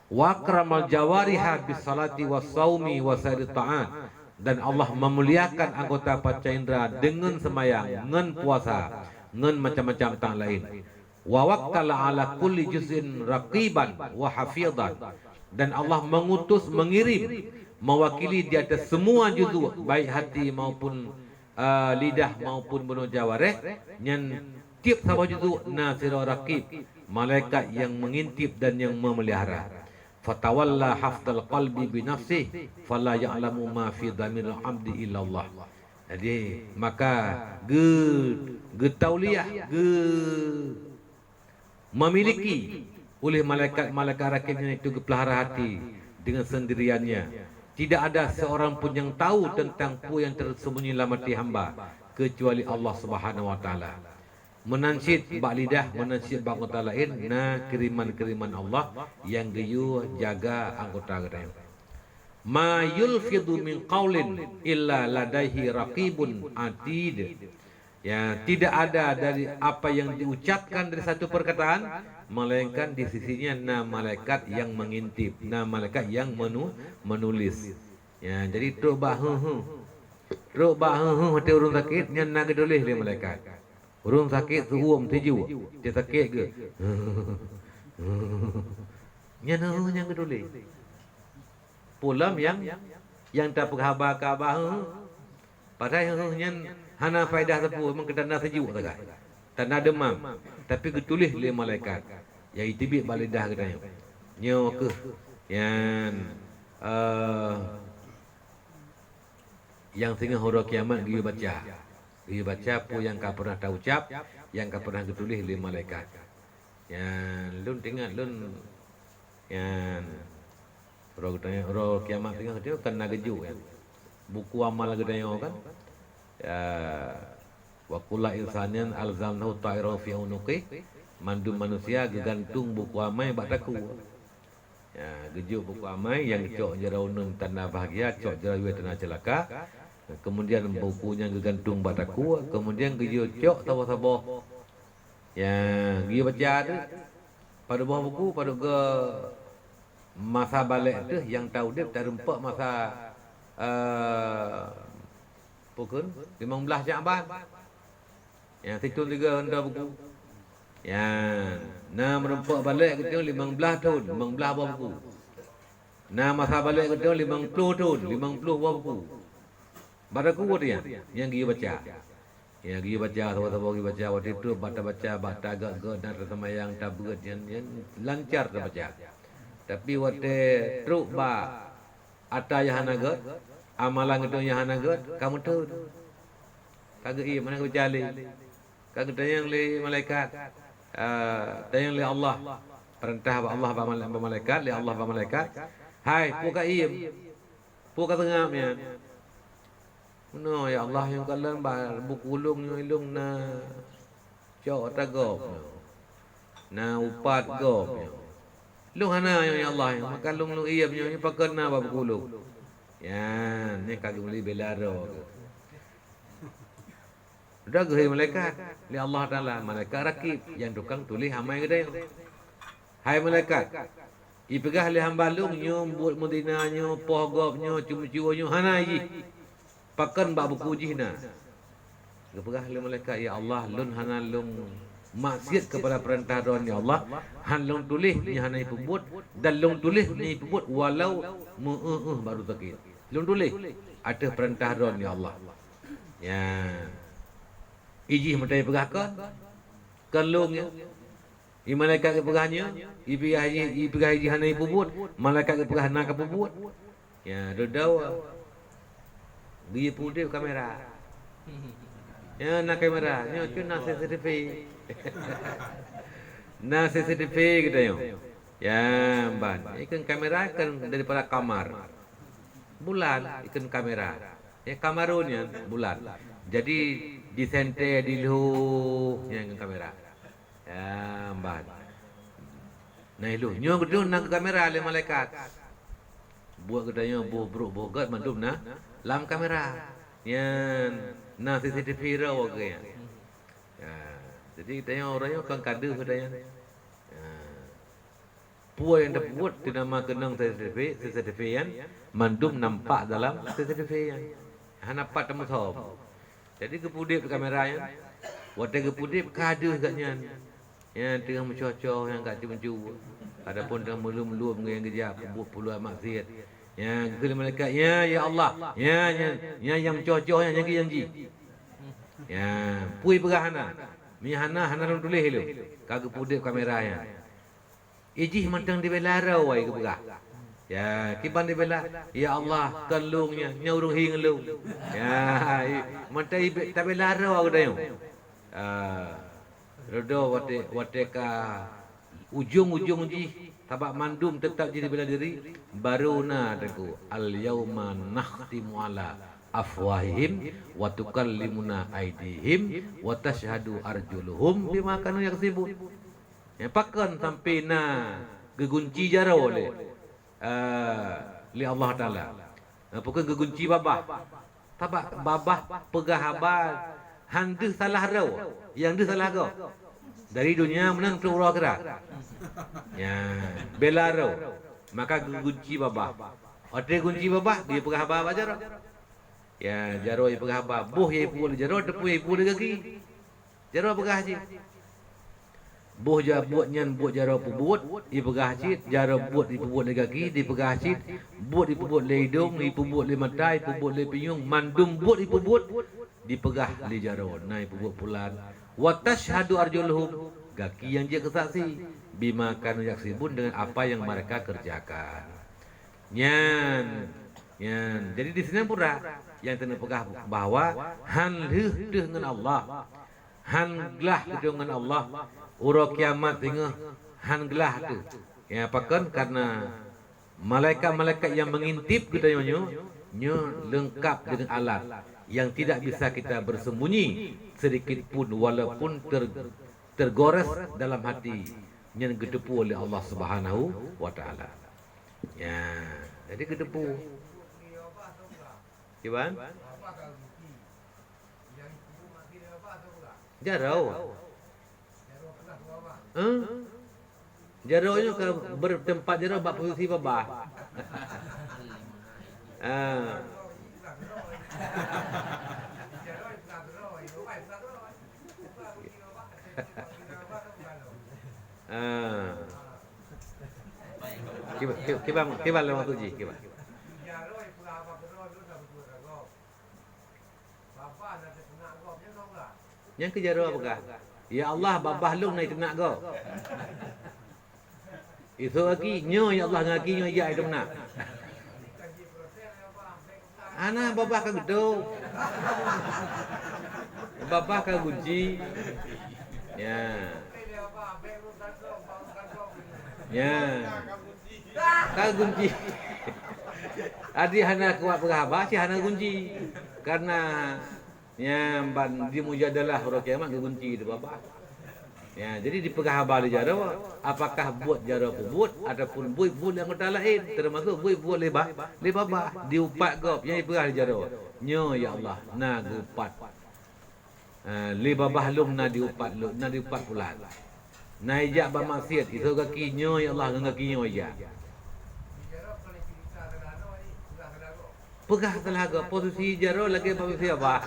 Wa akramal jawariha bis salati was saumi wa sairi ta'at, dan Allah memuliakan anggota panca indera dengan semayang, dengan puasa, dengan macam-macam tang lain. Wa wakkala ala kulli juz'in raqiban wa hafidhan, dan Allah mengutus, mengirim, mewakili di atas semua juzuk, baik hati maupun lidah maupun bunuh jawareh, yang tiap sabah juzuk nasirah raqib, malaikat yang mengintip dan yang memelihara. Fatawalla hafdal qalbi binafsih fala ya'lamu ma fi dhamiril abdi illallah. Jadi maka getauliah memiliki oleh malaikat-malaikat rakibnya itu pelihara hati dengan sendiriannya. Tidak ada seorang pun yang tahu tentang apa yang tersembunyi dalam hati hamba kecuali Allah Subhanahu wa taala. Menansyid bak lidah, menansyid bak anggota lain, kiriman-kiriman Allah yang geyu jaga anggota lain. Ma yulfidu min qaulin illa ladaihi raqibun atid. Ya, tidak ada dari apa yang diucapkan dari satu perkataan melainkan di sisinya malaikat yang mengintip, malaikat yang menulis. Ya, jadi truk bahu hati urung sakit nya nak tulis le malaikat. Urung sakit suum tuju, dia sakit ke? Nya yang tulis. Pulam yang tak berkhabar padahal nya hana faedah tepu memang kedana sejuk tak, tanda demam, tapi ketulis oleh malaikat ya itibik balidah katanya nyo ke yang tengah huruf kiamat dia baca apa yang kau pernah tahu ucap, yang kau pernah ketulis oleh malaikat. Yang lun tengah lun yang huruf kiamat tengah dia kena gejuk kan, buku amal katanya kan. Wa kullu insanin alzamnahu ta'irahu fi unuqi, mandum manusia gegantung buku amai bataku. Ya, gejuk buku amai yang cok jaraunun tanda bahagia, cok jarawi tanda celaka. Kemudian bukunya gegantung bataku, kemudian gejuk cok sabah-sabah. Ya, dia baca tu pada bawah buku pada ke masa balik tu yang tahu dia terempak masa pukul 15 Syaban. Yang situ juga anda buku. Yang merempak balik kita 15 tahun, 15 buah buku. Masa balik kita 50 tahun, 50 buah buku. Badaku dia yang dia baca. Yang dia baca, sahabat-sahabat dia baca waktu itu baca agak dan semayang tabut yang lancar terbaca. Tapi waktu truk ba ata yang hanagat amalan itu yang hanagat kamu tahu kagak iya mana baca le kagak tayang le malaikat tayang le Allah perintah Allah ba malaikat le Allah ba malaikat hai puka iya puka tengahnya no ya Allah yang kalan ba buku ulung ilung na cok tagop na upat gop lung hana ya Allah yang maka lung iya punya pakena ba buku ulung. Ya, ni kagum li belaro. Udah gehai malaikat, li Allah Taala malaikat rakib yang tukang tulis amai gede. Hai malaikat, ipegah li hamba lung nyo buat mudina nyo pohgop nyo cuma-cuma nyo hana yi. Pakan ba buku jihna. Gepegah li malaikat ya Allah lun hana lung maksiat kepada perintah Tuhan ya Allah, han long tulis ni hanai pebut dan long tulis ni pebut walau baru takir. Long tulis ada perintah Tuhan ya Allah. Ya. Iji mentai pegah ke? Kelung ya. I malaikat ke pegahnya, i pegah haji hanai pebut, malaikat ke pegah nak pebut. Ya, dodawa. Dia putih kamera. Ya, nak kamera. Nya tu nak CCTV. Nah CCTV kita yo. Ya, ban. Ikan kamera kan daripada kamar. Bulan ikan kamera. Ya kamarunnya bulan. Jadi di sente di lu yang kamera. Ya, ban. Nah lu nyo gedung nak kamera le malaikat. Buat katanya bobrok bogat mandum nah lam kamera. Yan nah CCTV raw ke ya. Jadi katanya orangnya kan kada katanya. Puai yang dapat dinama kenang CCTV yang mandum nampak dalam CCTV yang nampak temu tom. Jadi kepudip kamera yang wadah kepudip kada katnya. Yang tengah mencocok yang kat mencu. Adapun tengah melu-melu yang kejap puluh maksiat. Yang kena malaikat ya Allah. Ya yang mencocok yang janji. Ya pui perahana. Mi hana long tulis lu. Kagak pudip kameranya. Ijih mantang di belarau ai ke berah. Ya, kiban di bela. Ya Allah, kalungnya nyaurung hing lu. Ya, mantai tak belarau aku dayo. Rodo wate ka ujung-ujung ji tabak mandum tetap jadi bela diri baru na teku al yauma nakhtimu ala afwahihim wa tukallimuna aydihim wa tashhadu arjuluhum bima kanu yaksibun. Ya pakan sampai na gegunci jara oleh li Allah Taala. Pokok gegunci babah. Tabak babah pegah habal handu salah raw. Yang dia salah kau. Dari dunia menang keluar kira. Ya, bela raw. Maka gegunci babah. Ote gunci babah dia pegah habal aja. Ya, jaro ye pegah ba, boh ye pul jaro depu ye pul kaki. Jaro pegah haji. Boh ja buat nyan buat jaro pebut, ye pegah haji, jaro buat di pebut le kaki, di pegah haji, buat di pebut le hidung, di pebut le mata, di pebut le pinyung, mandum buat di pebut, dipegah le jaro, nai pebut pulan. Wa tashhadu arjuluhum, kaki yang dia kesaksi bima kanu yaksibun dengan apa yang mereka kerjakan. Nyan. Jadi di sini pula yang kena pegah bahawa han dengan Allah, han gelah dengan Allah, urang kiamat tengah han gelah tu. Ya apakan karena malaikat-malaikat yang mengintip kita nyo lengkap dengan alat yang tidak bisa kita bersembunyi sedikit pun walaupun tergores dalam hati yang gedepu oleh Allah Subhanahu wa taala. Ya, jadi gedepu Iwan? Jarau. Jarau itu kalau bertempat jarau bak posisi babah. Kiba lewat tu ji, kiba. Yang kejaro apakah? Ya Allah babah lu naik tenak kau. Itu lagi nyo ya Allah ngaki nyo ya itu nak. Ana babah ka gedung. Babah ka kunci. Ya. Ya. Ka kunci. Adi hana kuat berhabah si hana kunci. Karena ya ban di mujadalah hari kiamat kunci itu babah. Ya, jadi dipegah habal jaro apakah buat jaro pebut ataupun buat yang kota lain termasuk buat lebah diupat gop yang dipegah jaro. Nyo ya Allah na gupat. Lebah bahlum na diupat pula. Na ijak ba maksiat itu kaki nyo ya Allah dengan kaki nyo ya. Pegah telaga posisi jaro lagi posisi apa?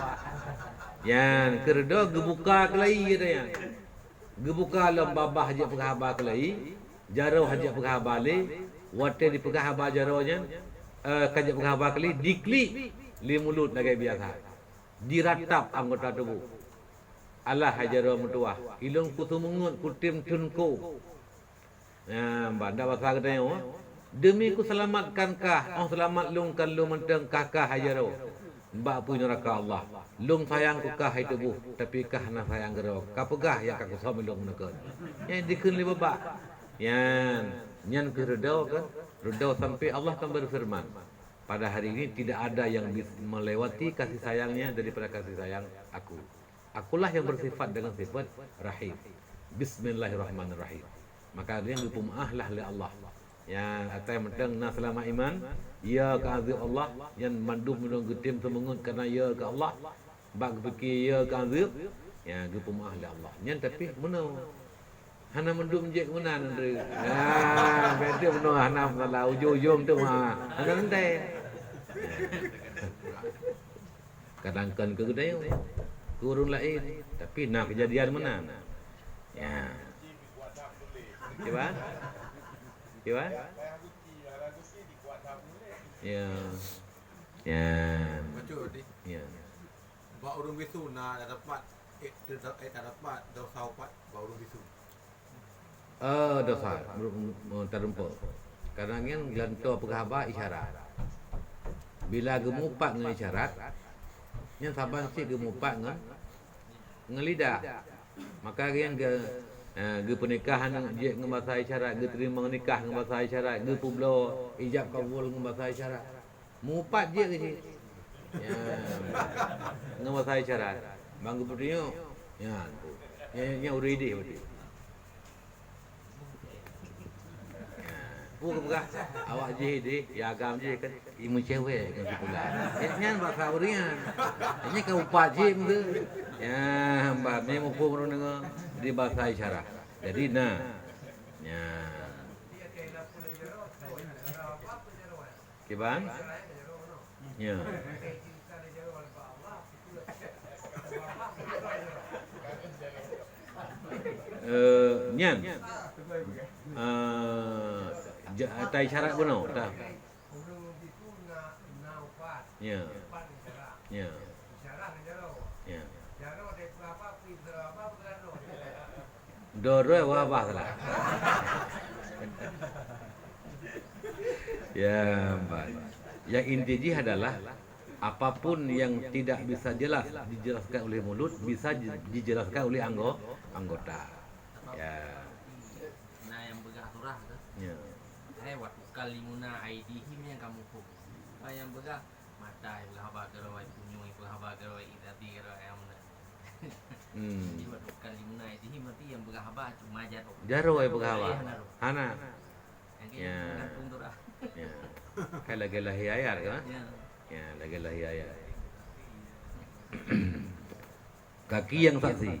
Yan kerdo gebuka kelai gitu ya. Gebuka lom babah haji pegahaba kelai, jaro haji pegahaba le, wate di pegahaba jaronya, kaji pegahaba kelai, dikli li mulut nagai biasa. Diratap anggota tubuh. Allah hajaro mutuah. Ilung kutumungut kutim tunku. Banda bahasa katanya, demi ku selamatkan kah, selamat lung kan lung menteng kakah hajaro. Mbak punya neraka Allah. Lung sayang ku kah hai tubuh, tapi kah na sayang gero. Kapegah yang kaku suami lung menekan. Yang dikun li babak. Yang ke redau kan, redau sampai Allah kan berfirman. Pada hari ini tidak ada yang melewati kasih sayangnya daripada kasih sayang aku. Akulah yang bersifat dengan sifat rahim. Bismillahirrahmanirrahim. Maka dia yang dipumahlah oleh Allah. Yang atas mentang na selama iman, ya ke azab Allah, yang mandum menung getim semengut kerana ya ke Allah, bak fikir ya ke azab, ya dipumahlah oleh Allah. Yang tapi menung hana mendum je guna nanti. Betul menung hana salah ujung-ujung tu mah. Hana nanti. Kadang-kadang ke gede kurun lain, tapi nak kejadian mana? Ya. Cuba. Cuba. Ya. Ya. Betul ni. Ya. Ba urung bisu na dapat dapat dosa upat ba urung bisu. Dosa terempuh. Kadang yang gelanto pegahaba isyarat. Bila gemupak dengan isyarat, yang saban si gemupak dengan ngelidah. Maka yang ge pernikahan je dengan bahasa isyarat, ge terima nikah dengan bahasa isyarat, ge publo ijab kabul dengan bahasa isyarat. Mupat je ke sini. Ya. Dengan bahasa isyarat. Bang gepunya ya. Yang uridi betul. Bukan awak je deh, ya agam je kan imu cewek kan pula. Nyan bahasa Urian. Ini kau upat je tu. Ya, mbak ni mu pun dengar di bahasa isyarat. Jadi nah. Ya. Kiban? Ya. Nyan. Tai syarat benar tak? Ya. Ya. Ya. Doro apa salah? Ya, Mbak. Yang inti adalah apapun yang tidak bisa jelas dijelaskan oleh mulut bisa dijelaskan oleh anggota. Ya. Nah yang begah tu. Ya. Waktu kalimuna aidihim yang kamu fokus. Yang begah mata yang berhaba geroi punyung yang berhaba geroi idati geroi yang mana. Jadi waktu kalimuna aidihim nanti yang berhaba cuma jatuh. Jaro ay berhaba. Hana. Ya. Ya. Kai lagi lahi ayat kan? Ya. Ya, lagi lahi ayat. Kaki yang saksi.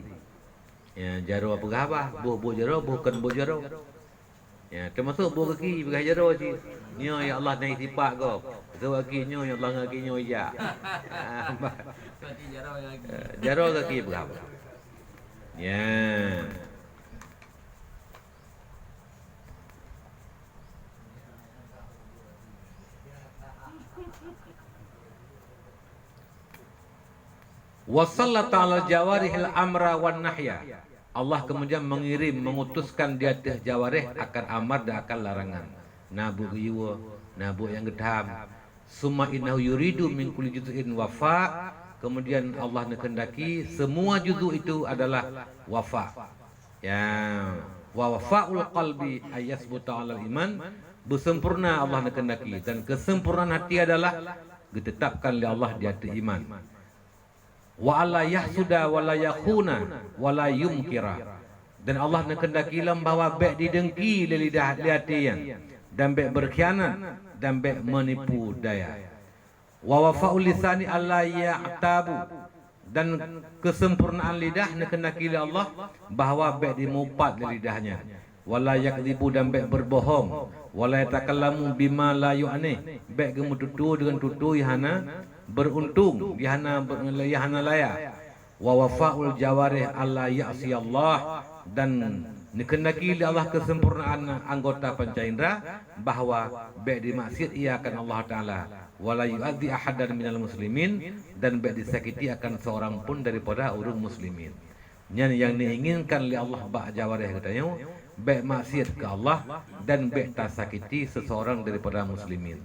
Ya, jaro berhaba, buh jaro, bukan buh jaro. Ya, termasuk buah kaki bagi jaro je. Nyo ya Allah naik tipak kau. Tu kaki nyo ya Allah kaki nyo ya. Kaki jaro lagi. Jaro kaki berapa? Ya. Wasallata ala jawarihil amra wan nahya. Allah kemudian mengutuskan di atas jawarih akan amar dan akan larangan. Nabu riwa, nabu yang gedam. Summa innahu yuridu min kulli juz'in wafa. Kemudian Allah nekendaki semua juzuk itu adalah wafa. Ya, wa wafa'ul qalbi ayasbuta 'alal iman. Bersempurna Allah nekendaki dan kesempurnaan hati adalah ditetapkan oleh Allah di atas iman. Wa alla yahsuda wa la yakhuna wa la yumkira. Dan Allah nak kendaki bahawa baik didengki le lidah hatian dan baik berkhianat dan baik menipu daya. Wa wafa'ul lisani alla ya'tabu. Dan kesempurnaan lidah nak kendaki oleh Allah bahawa baik dimupat le lidahnya. Wa la yakdzibu dan baik berbohong. Wa la yatakallamu bima la yu'ani. Baik gemututu dengan tutu ihana beruntung yahana laya wa wafa'ul jawarih alla ya'si Allah dan dikendaki oleh Allah kesempurnaan anggota panca indera bahwa baik dimaksud ia akan Allah Ta'ala wala yu'adzi ahadan minal muslimin, dan baik disakiti akan seorang pun daripada urung muslimin. Yang diinginkan oleh Allah bak jawareh katanya baik maksiat ke Allah dan baik tak sakiti seseorang daripada muslimin.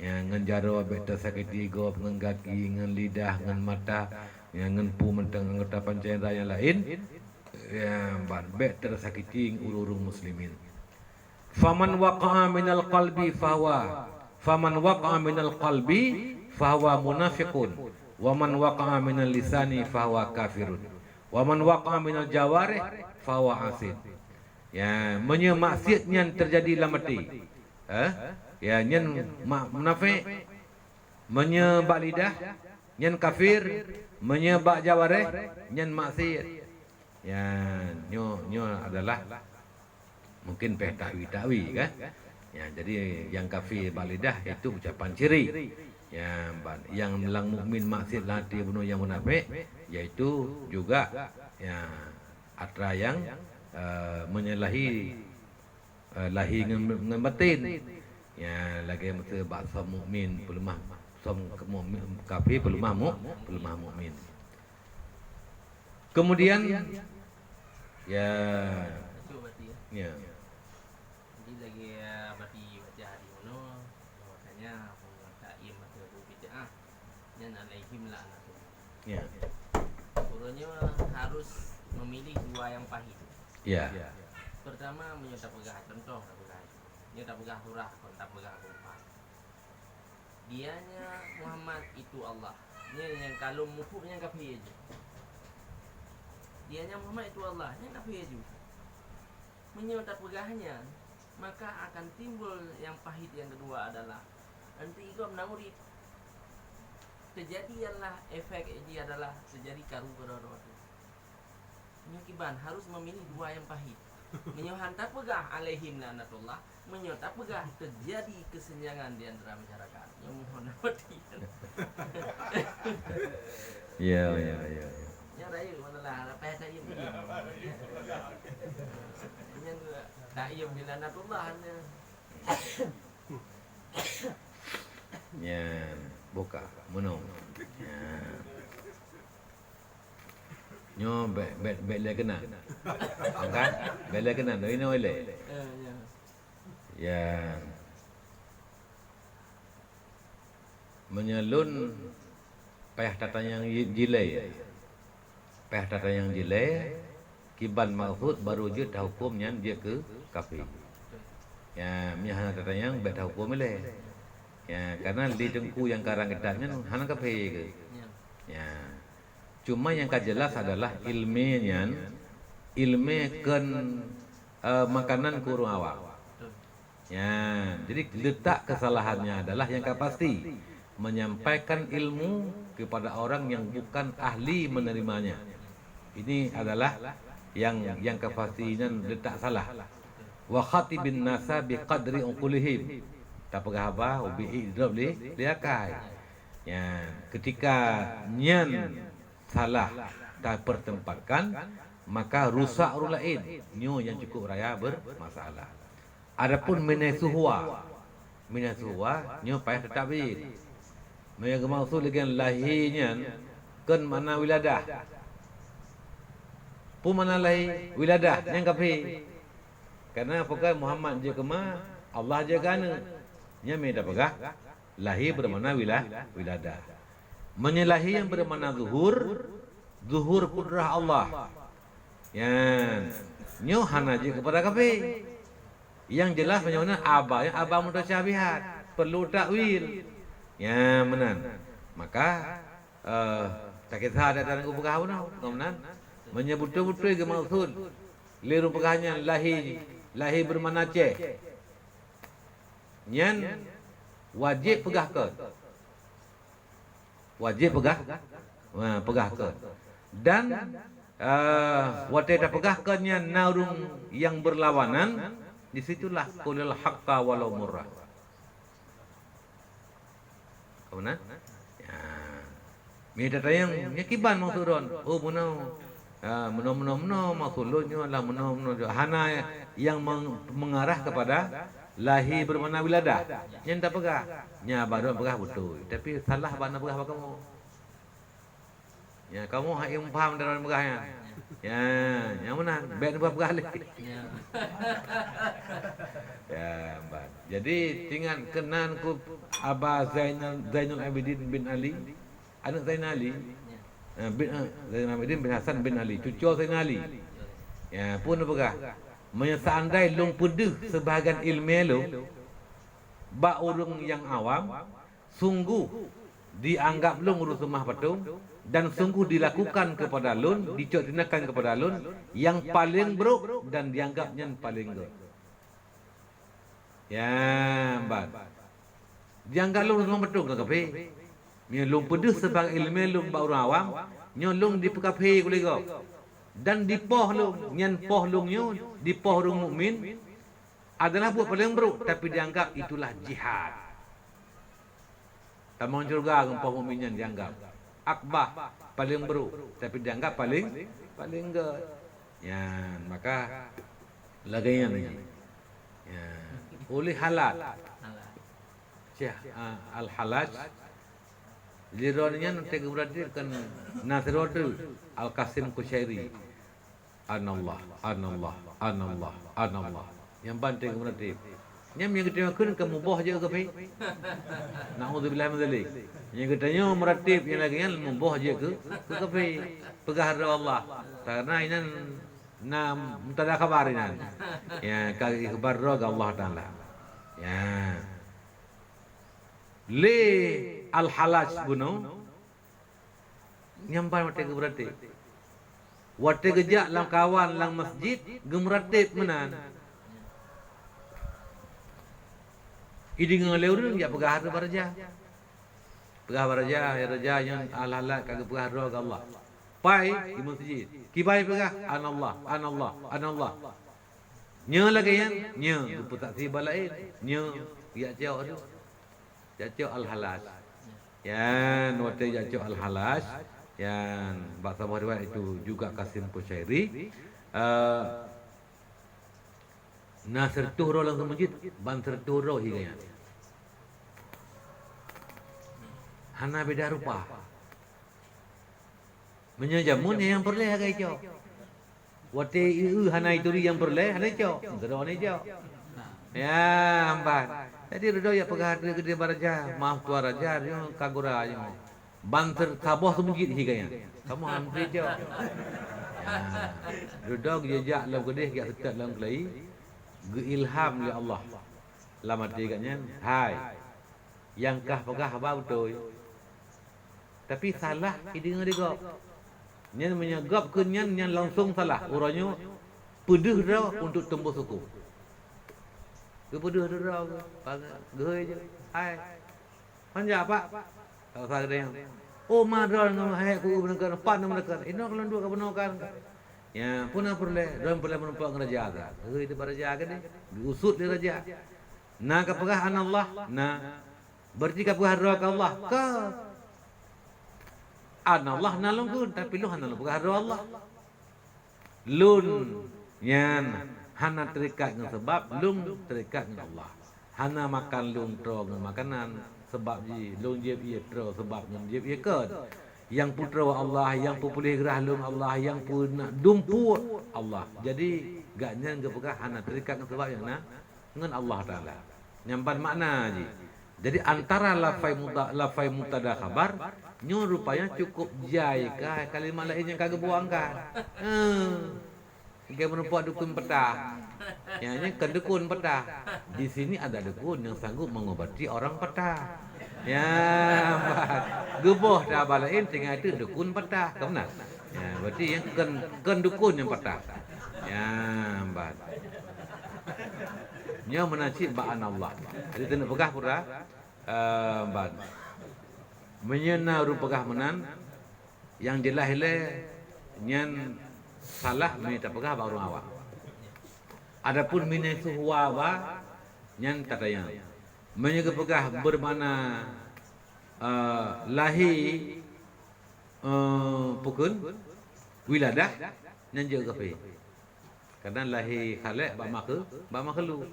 Yang ngenjaro baik tak sakiti go ngen kaki, ngen lidah, ngen mata, yang ngen pu menteng anggota panca indera yang lain, yang baik tersakiti urung muslimin. Faman waqa'a minal qalbi fahuwa munafiqun, wa man waqa'a minal lisani fahuwa kafirun, wa man waqa'a minal jawarih fahuwa asin. Ya, maksiat yang terjadi dalam hati. Ya, nyen munafik, menyebak lidah, nyen kafir, menyebak jawarih, nyen maksiat. Ya, nyo adalah mungkin takwi kan. Ya, jadi yang kafir balidah itu ucapan ciri. Ya, yang melang mukmin maksiat hati bunuh yang munafik yaitu juga ya atra yang menyalahi lahi dengan batin. Ya, lagi mesti baksa mukmin pelemah kafir pelemah mukmin. Kemudian ya Itu berarti ya. ya Jadi lagi berarti baca hari uno makanya pengatain mata bid'ah dan alaihim la'natullah. ya Turunnya harus memilih dua yang pahit. ya Pertama menyudah pegah contoh pegah. Menyudah pegah surah kontak pegah kumpat. Dianya Muhammad itu Allah. Dia yang kalau mukuknya kafir aja. Dianya Muhammad itu Allah, yang kafir aja. Menyudah pegahnya, maka akan timbul yang pahit yang kedua adalah nanti igam namurid terjadi ialah efek ini adalah terjadi karu berada waktu. Menyakiban harus memilih dua yang pahit. Menyohanta pegah alaihim lanatullah, menyota pegah terjadi kesenjangan di antara masyarakat. Yang mohon mati. ya. Ya raya mana lah, apa saya ini. Yang tak ia bila natullah hanya. Ya, buka menung. Ya. Nyo bela kena. Kan? Bela kena no ini oleh. Ya. Ya. Menyelun payah tata yang jilai. Payah tata yang jilai kiban maksud baru je dah hukumnya dia ke kafir. Ya, miah tata yang bet dah hukum le. Ya, karena di dengku yang karang kedatnya hana kafir ke. Ya. Ya. Cuma yang jelas adalah ilminya makanan kurung awak. Betul. Ya, jadi letak kesalahannya adalah yang pasti menyampaikan ilmu kepada orang yang bukan ahli menerimanya. Ini adalah yang kepastinya letak salah. Wa khatibin nasa biqadri uqulihim. Tak pegah apa ubi idrab liakai. Ya, ketika nyan salah tak pertempatkan maka rusak orang lain. Nyo yang cukup raya bermasalah. Adapun minasuhwa nyo payah tetapin. Yang maksud dengan lahirnya kan mana wiladah. Pun mana lahir wiladah yang kafir. Karena apakah Muhammad je kema Allah je kana. Nya me dah pegah lahir bermakna wiladah. Menyalahi yang bermakna zuhur kudrah Allah. Yang nyo hana je kepada kafir. Yang jelas macam abah mutasyabihat, perlu takwil. Ya menan. Maka tak kisah ada dalam ubah pun menan. Menyebut-betul ke maksud liru pegahnya lahir bermakna ceh. Nyan wajib pegah ke. Pegah ke. Dan wate dah pegah ke nya narung yang berlawanan, disitulah qulil haqqa walau murrah. Kauna? Ya. Mi datayang nyakiban maksudon. Oh munau Meno-meno maksudnya adalah meno-meno hana yang mengarah kepada lahi bermakna wiladah. Yang tak pegah. Nya baru pegah betul. Tapi salah bana pegah kamu. Ya, kamu yang faham dalam pegahnya. Ya, yang mana? Ben pegah lagi. Ya. Ya, Mbak. Jadi tinggal kenan ku Abah Zainul Abidin bin Ali, anak Zainal Ali. Zainal Abidin bin Hasan bin Ali, cucu Zainal Ali. Ya, pun pegah. Menyesandai long pedih sebahagian ilmu lu, ba urung yang awam, sungguh dianggap lung urus rumah patung dan sungguh dilakukan kepada lun, dicotinakan kepada lun yang paling buruk dan dianggapnya paling good. Ya, Mbak. Dianggap lung rumah patung ke kafe. Nya lung pedih sebagai ilmu lung ba urang awam, nya lung di kafe kuli go. Dan di poh lung, nyan poh lung nyo, di poh rung mukmin adalah buat paling buruk tapi dianggap itulah jihad. Tamang surga dengan poh mukmin yang dianggap akbah paling buruk tapi dianggap paling good. Ya, maka lagainya ni. Ya, oleh halal. Syekh al-Halaj Lironinya nanti berarti kan Nasruddin Al-Qasim Kushairi Anallah yang banting berarti nyam yang kita kun kamu boh je ke pi naudzubillah min dzalik yang katanya meratib yang lagi yang memboh je ke pi pegah Allah karena ini na mutada khabar ini ya kali khabar Allah taala ya le al-Halaj bunuh nyampan mati berarti wate gejak lang kawan lang masjid gemratib menan idi ngaleur ya pegah baraja ya raja yang al-Halaj kagak pegah roh Allah pai di masjid kibai pegah anallah nya lagi yang nya putak si balain nya ya jauh tu jauh al-Halaj yan wate jauh al-Halaj yang bahasa riwayat itu juga Qasim Kushairi Nasir Tuhro langsung masjid Bansir Tuhro hingga hana beda rupa menyajamun yang perleh agak hijau wate hana itu yang perleh hana hijau gedor hana hijau ya amban jadi redo ya pegah gede baraja maaf tua raja dia kagura aja Banter kaboh semujit higanya. Kamu hampir je. Duduk jejak lam gedeh kat sekat lam kelai. Geilham oleh Allah. Lama tiganya, hai. Yang kah pegah bau betul. Tapi salah ide ngego. Nyan menyegap ke nyan langsung salah. Urangnya pedih dah untuk tembus hukum. Pedih dah. Gehoi je. Hai. Panja apa? Kalau saya yang oh madron hai ku benar pan benar ini kalau dua kebenaran ya punah perle dan perle menumpang raja ada itu raja kan diusut di raja nah kapagah Allah nah berarti kapagah roh Allah ke Allah nalung kun tapi lu hanal kapagah roh Allah lun nyan hana terikat dengan sebab lung terikat dengan Allah hana makan lung tro makanan sebab ji long jeb ye tro sebab yang jeb ye kan yang putra Allah yang pupulih gerah lum Allah yang pun dumpu Allah jadi gaknya gepegah hana terikat sebab yang dengan Allah taala nyampan makna ji jadi antara lafai mutada khabar nyo rupanya cukup jai ka kalimat lain yang kagak buangkan kayak menumpuk dukun petah yang kedukun petah di sini ada dukun yang sanggup mengobati orang petah ya geboh dah balain tinggal itu dukun petah kau nak ya berarti yang dukun yang petah ya mbak nya menacib ba'an Allah jadi tidak pegah pura mbak menyena rupagah menan yang jelas nyan salah minta pegah baru awak. Adapun minai suhwa nyan tatayang. Menyega pegah bermana lahi pukun wiladah nyanjur kafe. Karena lahir khalaq ba makhluk.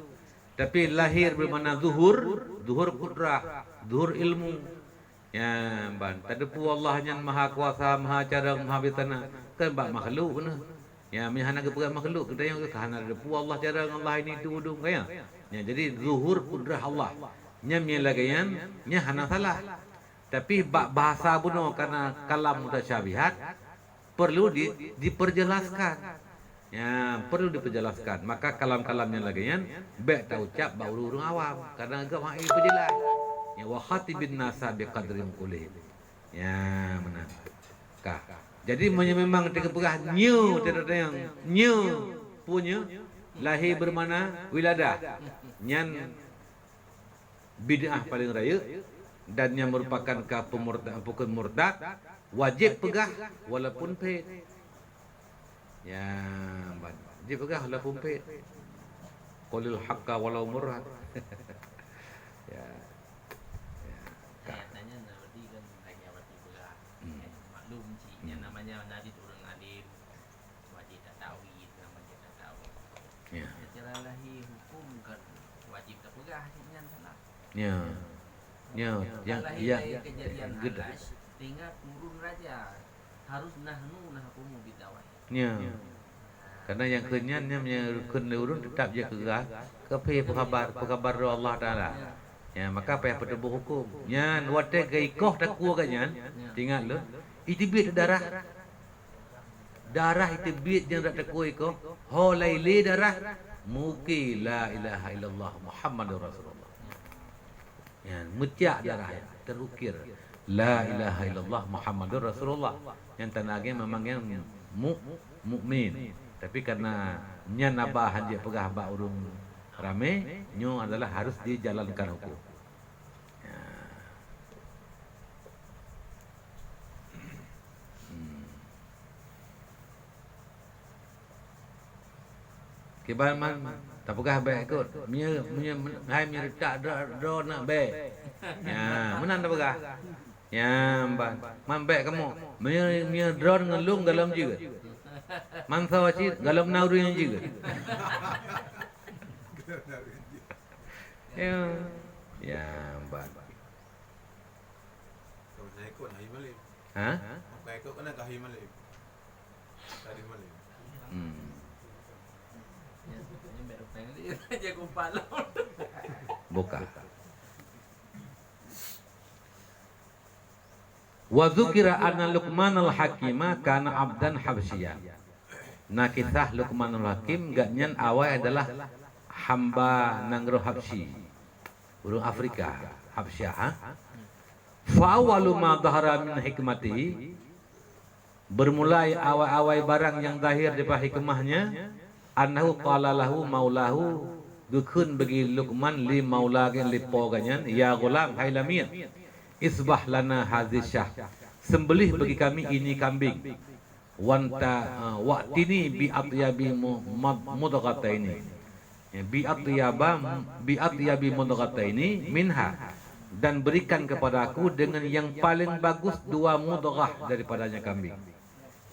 Tapi lahir bermakna zuhur kudrah, zuhur ilmu. Ya, ban. Tadapu Allah yang maha kuasa, maha cara, maha bitana. Kan ba makhluk na. Ya, mihana ke pegang makhluk kita yang kahana depu Allah cara Allah ini tu udung kaya. Ya, jadi zuhur kudrah Allah. Nya lagayan, nya hana salah. Tapi bahasa buno karena kalam mutasyabihat perlu diperjelaskan. Ya, perlu diperjelaskan. Maka kalam-kalamnya lagian baik tak ucap ba urung awam karena agak mai perjelas. Ya wa khatibin nasa biqadri qulih. Ya, mana? Kah. Jadi memang terkepegah new tidak yang new punya lahir bermana wiladah. Nyan bid'ah paling raya dan yang merupakan bukan murtad wajib pegah walaupun paid. Ya, wajib pegah walaupun paid. Qulil haqqa walau murrad. Ya. Kayaknya berarti kan hanya wajib pegah. Maklum sih yang namanya nadi turun alim wajib tawhid namanya tawhid. Ya. Secara lahir hukum kan wajib pegah yang salah. Ya. Ya. Kejadian alas tinggal turun raja harus nahkumu bidawai. Ya. Karena yang kenyannya kun urun tetap je kerah kepe pekabar Allah Taala. Ya, maka apa yang perlu hukum? Nyan wate gaikoh tak kuah kan tinggal lu. Itibit darah. Darah itibit yang tak kuah iko. Ho laili darah muki la ilaha illallah Muhammadur Rasulullah. Ya, mutiak darah terukir la ilaha illallah Muhammadur Rasulullah. Yang tanagnya memang yang mukmin. Tapi karena nya nabahan dia pegah ba urung rame, nyo adalah harus dijalankan hukum. Ya. Kiban man tak pegah baik ikut. Mia hai mia tak do nak baik. Ya, menan tak pegah. Ya, man baik kamu. Mia drone ngelung dalam juga. Man sawacit dalam nauru yang juga. Ya, ban. Kalau nak ikut nak himalib. Ha? Apa ikut kena kah himalib? Tadi himalib. Ini baru pengen dia kumpat lo. Buka. Wa dzukira anna Luqmanul Hakima kana abdan habsyiya. Nah kisah Luqmanul Hakim gaknyan awal adalah hamba nangro Habsyi. Urung Afrika, Habsyah. Fa awwalu ma dhahara min hikmatihi bermulai awal-awal barang yang zahir daripada hikmahnya annahu qala lahu maulahu gukun bagi Luqman li maulagan li poganyan ya gulam hai lamir isbah lana hazisyah sembelih bagi kami ini kambing waqtini bi atyabi mudghataini bi atyabi mudghataini minha dan berikan kepadaku dengan yang paling bagus dua mudghah daripadanya kambing.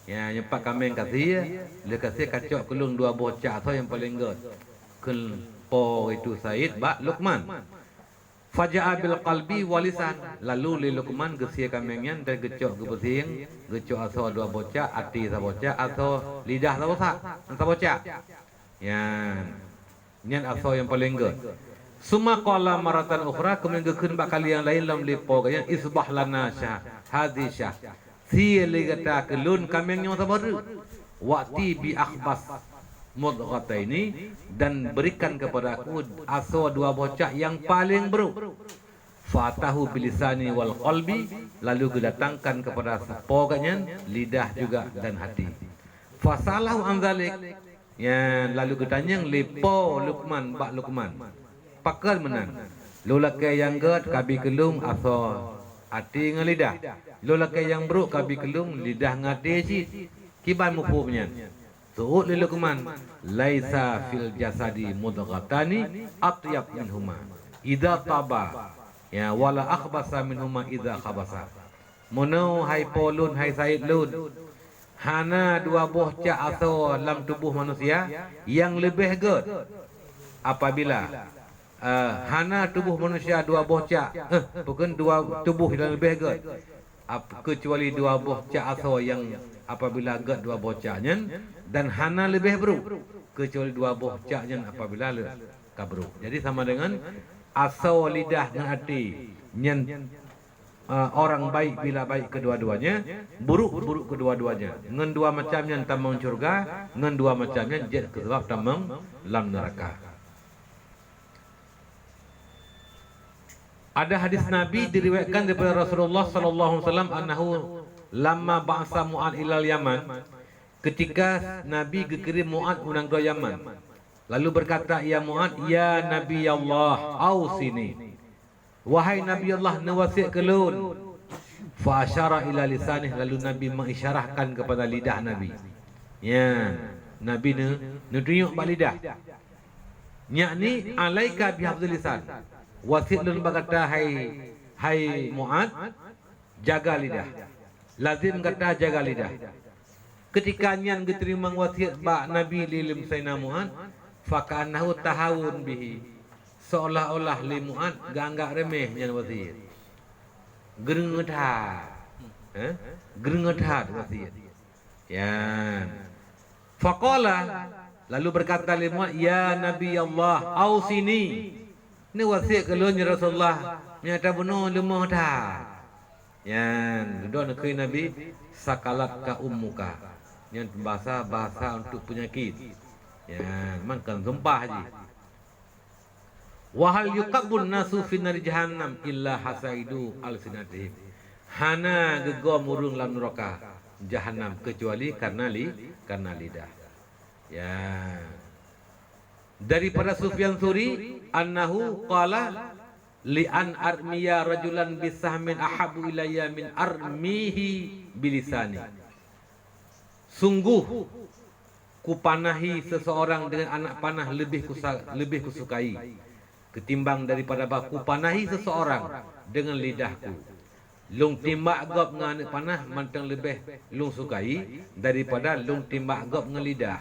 Ya, nyempak kambing kasih le kasih kacok kelung dua bocah atau yang paling god. Kel po itu Said ba Luqman. Faja'a bil qalbi walisan. Lalu li Luqman gesia kambingnya dan gecok gebesing, gecok atau dua bocah, ati sa bocah atau lidah sa bocah. Ya. Nyan atau yang paling god. Suma qala maratan ukhra kemudian gekeun bakal yang lain lam lipo kaya isbah lana syah hadhisyah si ligata kelun kambing yang sabaru waqti bi akhbas mudghataini dan berikan kepadaku aso dua bocah yang paling buruk fatahu bilisani wal qalbi lalu didatangkan kepada sepoganya lidah juga dan hati fasalahu anzalik ya lalu ditanya lipo Luqman ba Luqman pakal menan lola ke yang gad kabi kelung aso ati ngalidah lola ke yang buruk kabi kelung lidah ngade si kiban mufumnya suut li Luqman laisa fil jasadi mudghatani atyab minhuma idza taba ya wala akhbasa minhuma idza khabasa mono hai polun hai Said lun hana dua buah cak atau dalam tubuh manusia yang lebih good apabila hana tubuh manusia dua buah cak bukan dua tubuh yang lebih good kecuali dua buah cak atau yang apabila good dua buah caknya dan hana lebih buruk kecuali dua buah caknya apabila kabruk. Jadi sama dengan asal lidah dan hati nyen orang baik bila baik kedua-duanya, buruk kedua-duanya. Ngan dua macamnya tamang surga, ngan dua macamnya jet ke tamang lam neraka. Ada hadis Nabi diriwayatkan daripada Rasulullah sallallahu alaihi wasallam annahu lamma ba'sa Mu'ad ilal Yaman, ketika Nabi dikirim Mu'ad unang ke Yaman, lalu berkata, ya Mu'ad, ya Nabi Allah, ausini, wahai Nabi Allah, nawasi kelun. Fa asyara ila lisanih, lalu Nabi mengisyarahkan kepada lidah Nabi. Ya, Nabi ne tunjuk bak lidah. Yakni alaika bihafzil lisan. Wasi'lun berkata, hai Mu'ad, jaga lidah. Lazim kata jaga lidah. Ketika nyan diterima wasiat bak Nabi lilim Sayyidina Mu'ad, fakanahu tahawun bihi, seolah-olah li Mu'ad ganggak remeh nyan wasiat. Gerengethat, gerengethat wasiat. Ya. Faqala, lalu berkata li Mu'ad, ya Nabi Allah, ausini. Ni wasiat kelun ya Rasulullah, nyata benar lemah dah. Yan, doa nak Nabi sakalat ka ummuka. Yang bahasa untuk penyakit. Yan, makan sumpah haji. Wahal yuqabbun nasu fi nar jahannam illa hasaidu alsinatihim. Hana gegom urung lam neraka jahannam kecuali karena lidah. Ya. Daripada Sufyan Tsuri annahu qala li an armiya rajulan bisahmin ahabu ilayya min armihi bilisani. Sungguh kupanahi seseorang dengan anak panah lebih kusukai ketimbang daripada baku panahi seseorang dengan lidahku. Lung timbak gop dengan anak panah mantang lebih lung sukai daripada lung timbak gop dengan lidah.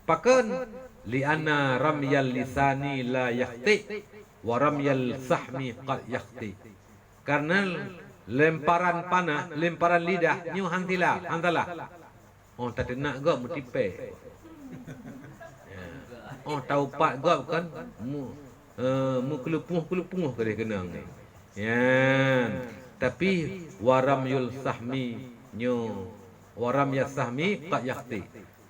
Pakan li anna ramyal lisani la yaqti wa ramyal sahmi qad yaqti. Karena lemparan panah, lemparan lidah nyu hantalah. Oh tak nak gop mutipe. Oh tahu pak gop kan mu kelupuh ke dia kenang ni. Ya. Tapi waramyul sahmi nyu waram yasahmi qad yaqti.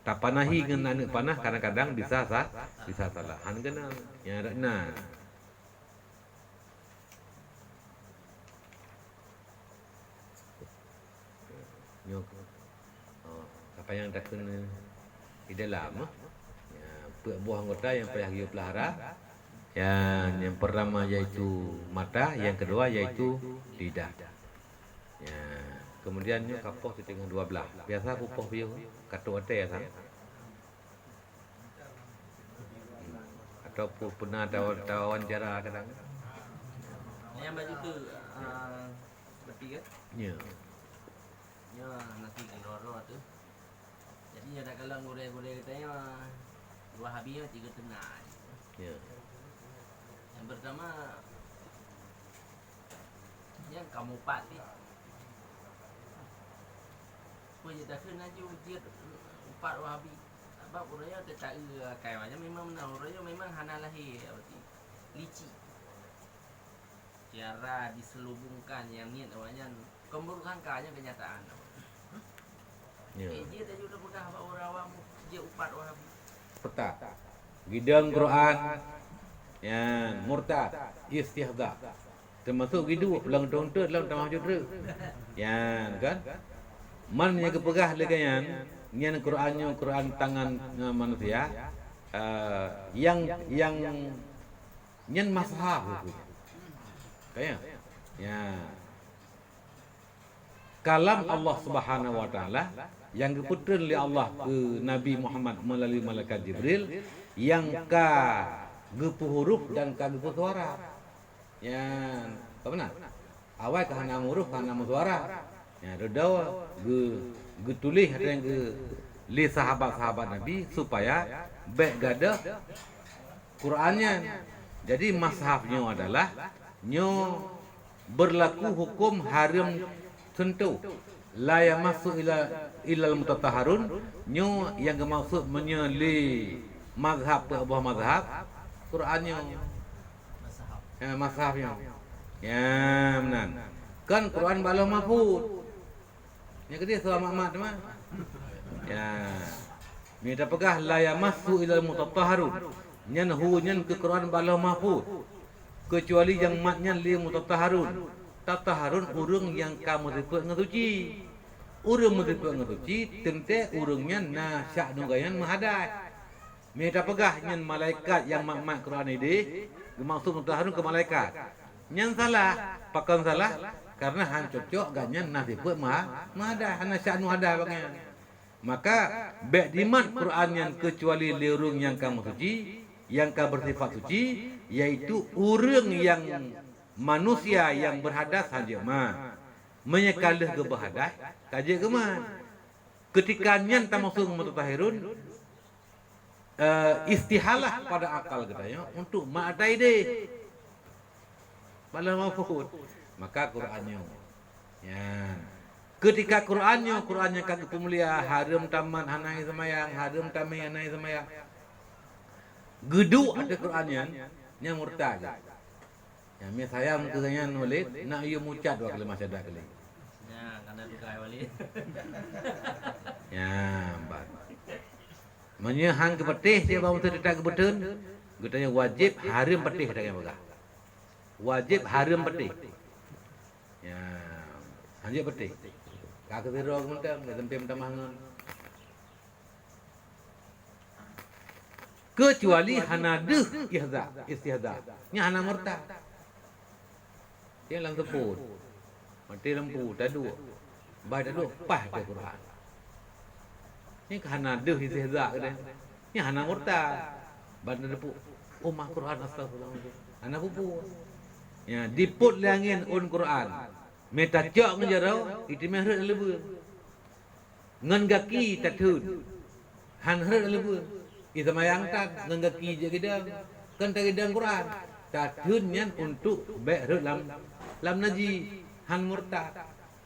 Tak panahi dengan anak panah kadang-kadang bisa salah. Han kenang. Ya dak nah. Nyok. Apa yang tak kena di dalam buah anggota yang payah kita pelihara. Yang pertama yaitu mata, yang kedua yaitu lidah. Ya, kemudian kapoh di tengah dua belah. Biasa pupoh biu katu ate ya sang. Atau pernah ada wawancara kadang. Yang baju tu bertiga. Ya. Ya nanti keloro tu. Jadi ada kalau gore-gore katanya dua habis tiga tengah. Ya. Yang pertama yang kamu pati. Punya dah kena ujian 4 wahabi. Sebab orangnya tak kai macam memang benar orangnya memang hana lahir berarti licik. Cara diselubungkan yang niat awalnya keburukan kanya kenyataan. Ya. Dia dah juga pegang orang awam dia 4 wahabi. Peta. Gidang Quran. Ya, murtad, istihza. Termasuk gitu ulang tontot dalam tamah judra. Ya, kan? Man yang kepegah legayan, nyan Qurannya Quran tangan manusia. Yang nyan mazhab itu. Kayak ya. Kalam Allah Subhanahu wa taala yang diputer oleh Allah ke Nabi Muhammad melalui malaikat Jibril yang gepuh huruf dan gepuh suara. Ya, apa benar? Awal kahana huruf, kahana suara. Ya, doa ge tulis ada yang ge li sahabat-sahabat Nabi supaya baik gadah Qurannya. Jadi mazhabnya adalah nyo berlaku hukum haram sentuh. La yamassu ilal mutatahharun, nyo yang bermaksud menyeli mazhab ke bawah mazhab Qurannya. Mazhab. Ya, mazhabnya. Ya, benar. Kan Quran balah mahfuz. Yang kedua surah Muhammad mah. Ya. Minta pegah la yamassu ilal mutatahharun. Nyan hu nyan ke Quran balah mahfuz. Kecuali yang matnya li mutatahharun. Tatahharun urang yang kamu ripet ngasuci. Urang ripet ngasuci tente urangnya na syak nu gayan mahadai. Minta pegah nyan malaikat yang mak Quran ini maksud mutahharun ke malaikat. Nyan salah, pakan salah karena han cocok ganyan nah ripet mahadai hana syak nu hadai bagian. Maka bek dimat Quran yang kecuali li urang yang kamu suci, yang ka bersifat suci, yaitu urang yang manusia yang berhadas saja mah menyekalih ke berhadas kaje ke mah ketika nyan tamasuk mutatahhirun istihalah pada akal katanya untuk ma'adai deh bala mahfud maka Qurannya ya ketika Qurannya kagak pemulia haram taman hanai semayang haram tamai hanai semayang gedu ada Qurannya yang murtad. Ya, mi saya mungkinnya nulis nak ieu mucat wa kali masyadak kali. Ya, karena dukai wali. Ya, bat. Menyehang ke petih dia bawa tu detak ke beteun, getanya wajib haram petih dak yang begah. Wajib haram petih. Ya, hanjek petih. Ka ke tiro mentang, tempe mentang mangan. Kecuali hana deuh istihza. Nya hana murtad. Dia lang teput. Mati lempu tadu. Bai tadu pah ke Quran. Ni hana deuh istihza ke dia. Ni hana murtad. Ban depu. Oh mah Quran astagfirullah. Hana pupu. Ya diput langin un Quran. Meta cok ngejarau itu meh reuh leubeung. Ngan gaki tatun. Han reuh leubeung. Kita mayangkan ngan gaki je gedang. Kan tegedang Quran. Tatun nyan untuk baik reuh lam naji han murtad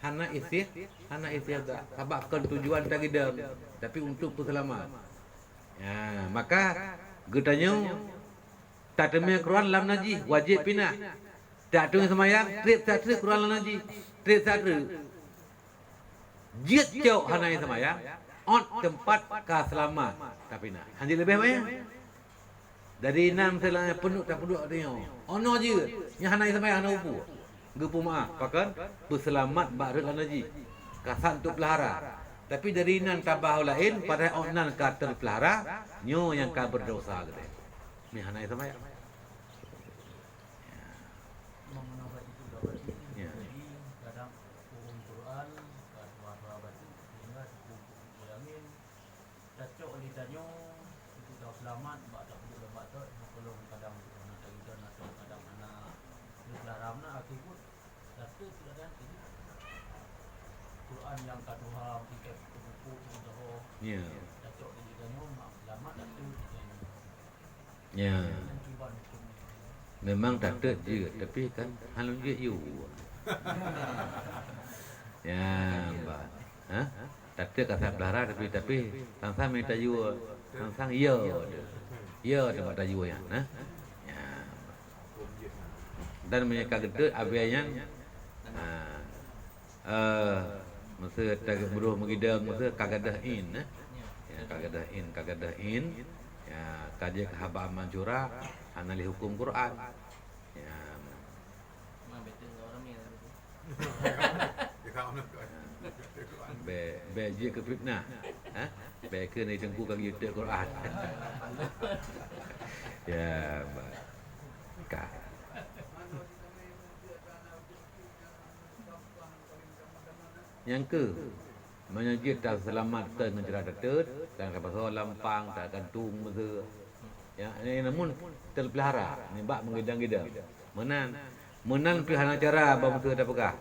hana istihza sababkan tujuan tagidam tapi untuk keselamat ya maka getanya tateme Quran lam naji wajib pinah tak tung semayang trip satu Quran lam naji trip satu jiat jauh hana semayang on tempat keselamat tapi nah hanji lebih banyak dari 6 selanya penuh tak penuh dia ono je nya hana semayang hana upu gepu maaf, pakan berselamat ba'rul anaji. Kasan untuk pelihara. Tapi dari nan tabah lain pada onan ka terpelihara, nyo yang ka berdosa gede. Ni hanai sama ya. Mengenai itu dapat Ya. jadi kadang urung Quran kadang batu hingga ulangin cocok lidanyo itu dah selamat bak tak perlu bak tu kalau kadang anak kita atau kadang anak laramna akibat satu kadang ini Quran yang kaduha tiket buku itu Ya. cocok lidanyo mak selamat satu Ya. cuba Memang tak ada je, tapi kan halun je you. Ya, mbak. Ha? Tak ada kata pelihara tapi sang minta you. Sang ya. Ya tempat tayu ya, nah. Ya. Dan menyeka gede abianya masa tak beruh mengidang masa kagadah in ya kagadah in ya kaji kehabaan mancura anali hukum Quran ya Mah betul orang ni. Dia kau nak be je ke fitnah ha be ke ni tengku kang yute Quran ya ka yang ke menyajid tak selamat ke negara tetut dan kapal lampang tak gantung masa ya ini namun terpelihara ni bak mengidang-idang menan pelihara cara bang masa dah pegah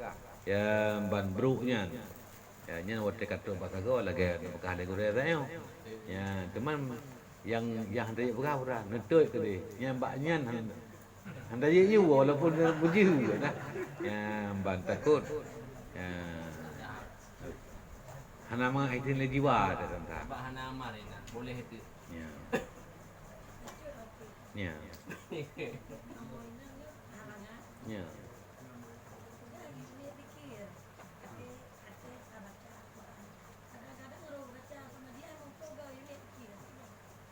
Ya ban bruknya. Ya nya wate kata bahasa go lagi bekah le gure saya. Ya teman yang hendak bekah ora ngetoi ke dia. Nya baknya hendak ye walaupun buju dah. Ya ban takut. Ya hana mah itu le jiwa dah tentang. Bahana amal ini boleh itu. Ya. Ya. Ya.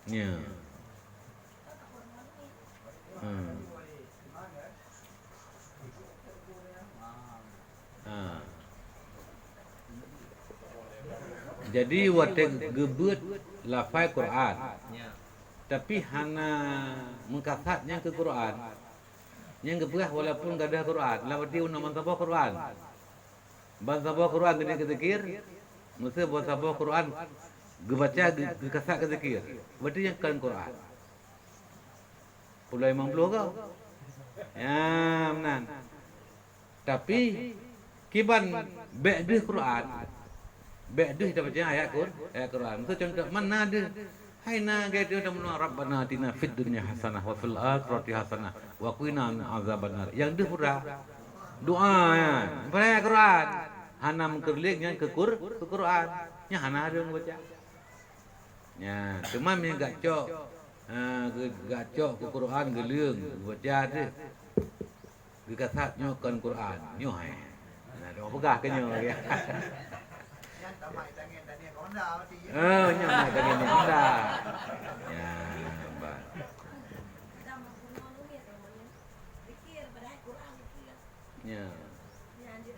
Ya. Ha. Jadi wate gebut lafai Quran. Ya. Tapi hana mengkasatnya ke Quran. Yang kebelah walaupun gak ada Quran. Lawati una mansabah Quran. Mansabah Quran gede kezikir. Mesti mansabah Quran gebaca gekasat kezikir. Berarti yang kan Quran. Pulai 50 kau. Ya, menan. Tapi kiban ba'dih Quran. Ba'dih kita baca ayat Quran. Itu contoh mana ada hai na ge dia nama Rabbana atina fid dunya hasanah wa fil akhirati hasanah wa qina azabannar. Yang dia pura doa ya. Baca Quran. Hana mengkerliknya ke Quran. Nya hana ada baca. Ya, cuma yang gak cok. Gak cok ke Quran geleung baca tu. Gekasatnya kan Quran. Nyo hai. Nah, dah pegah ke nyo ya. Oh, nyo mai tangan ni Honda. Ya.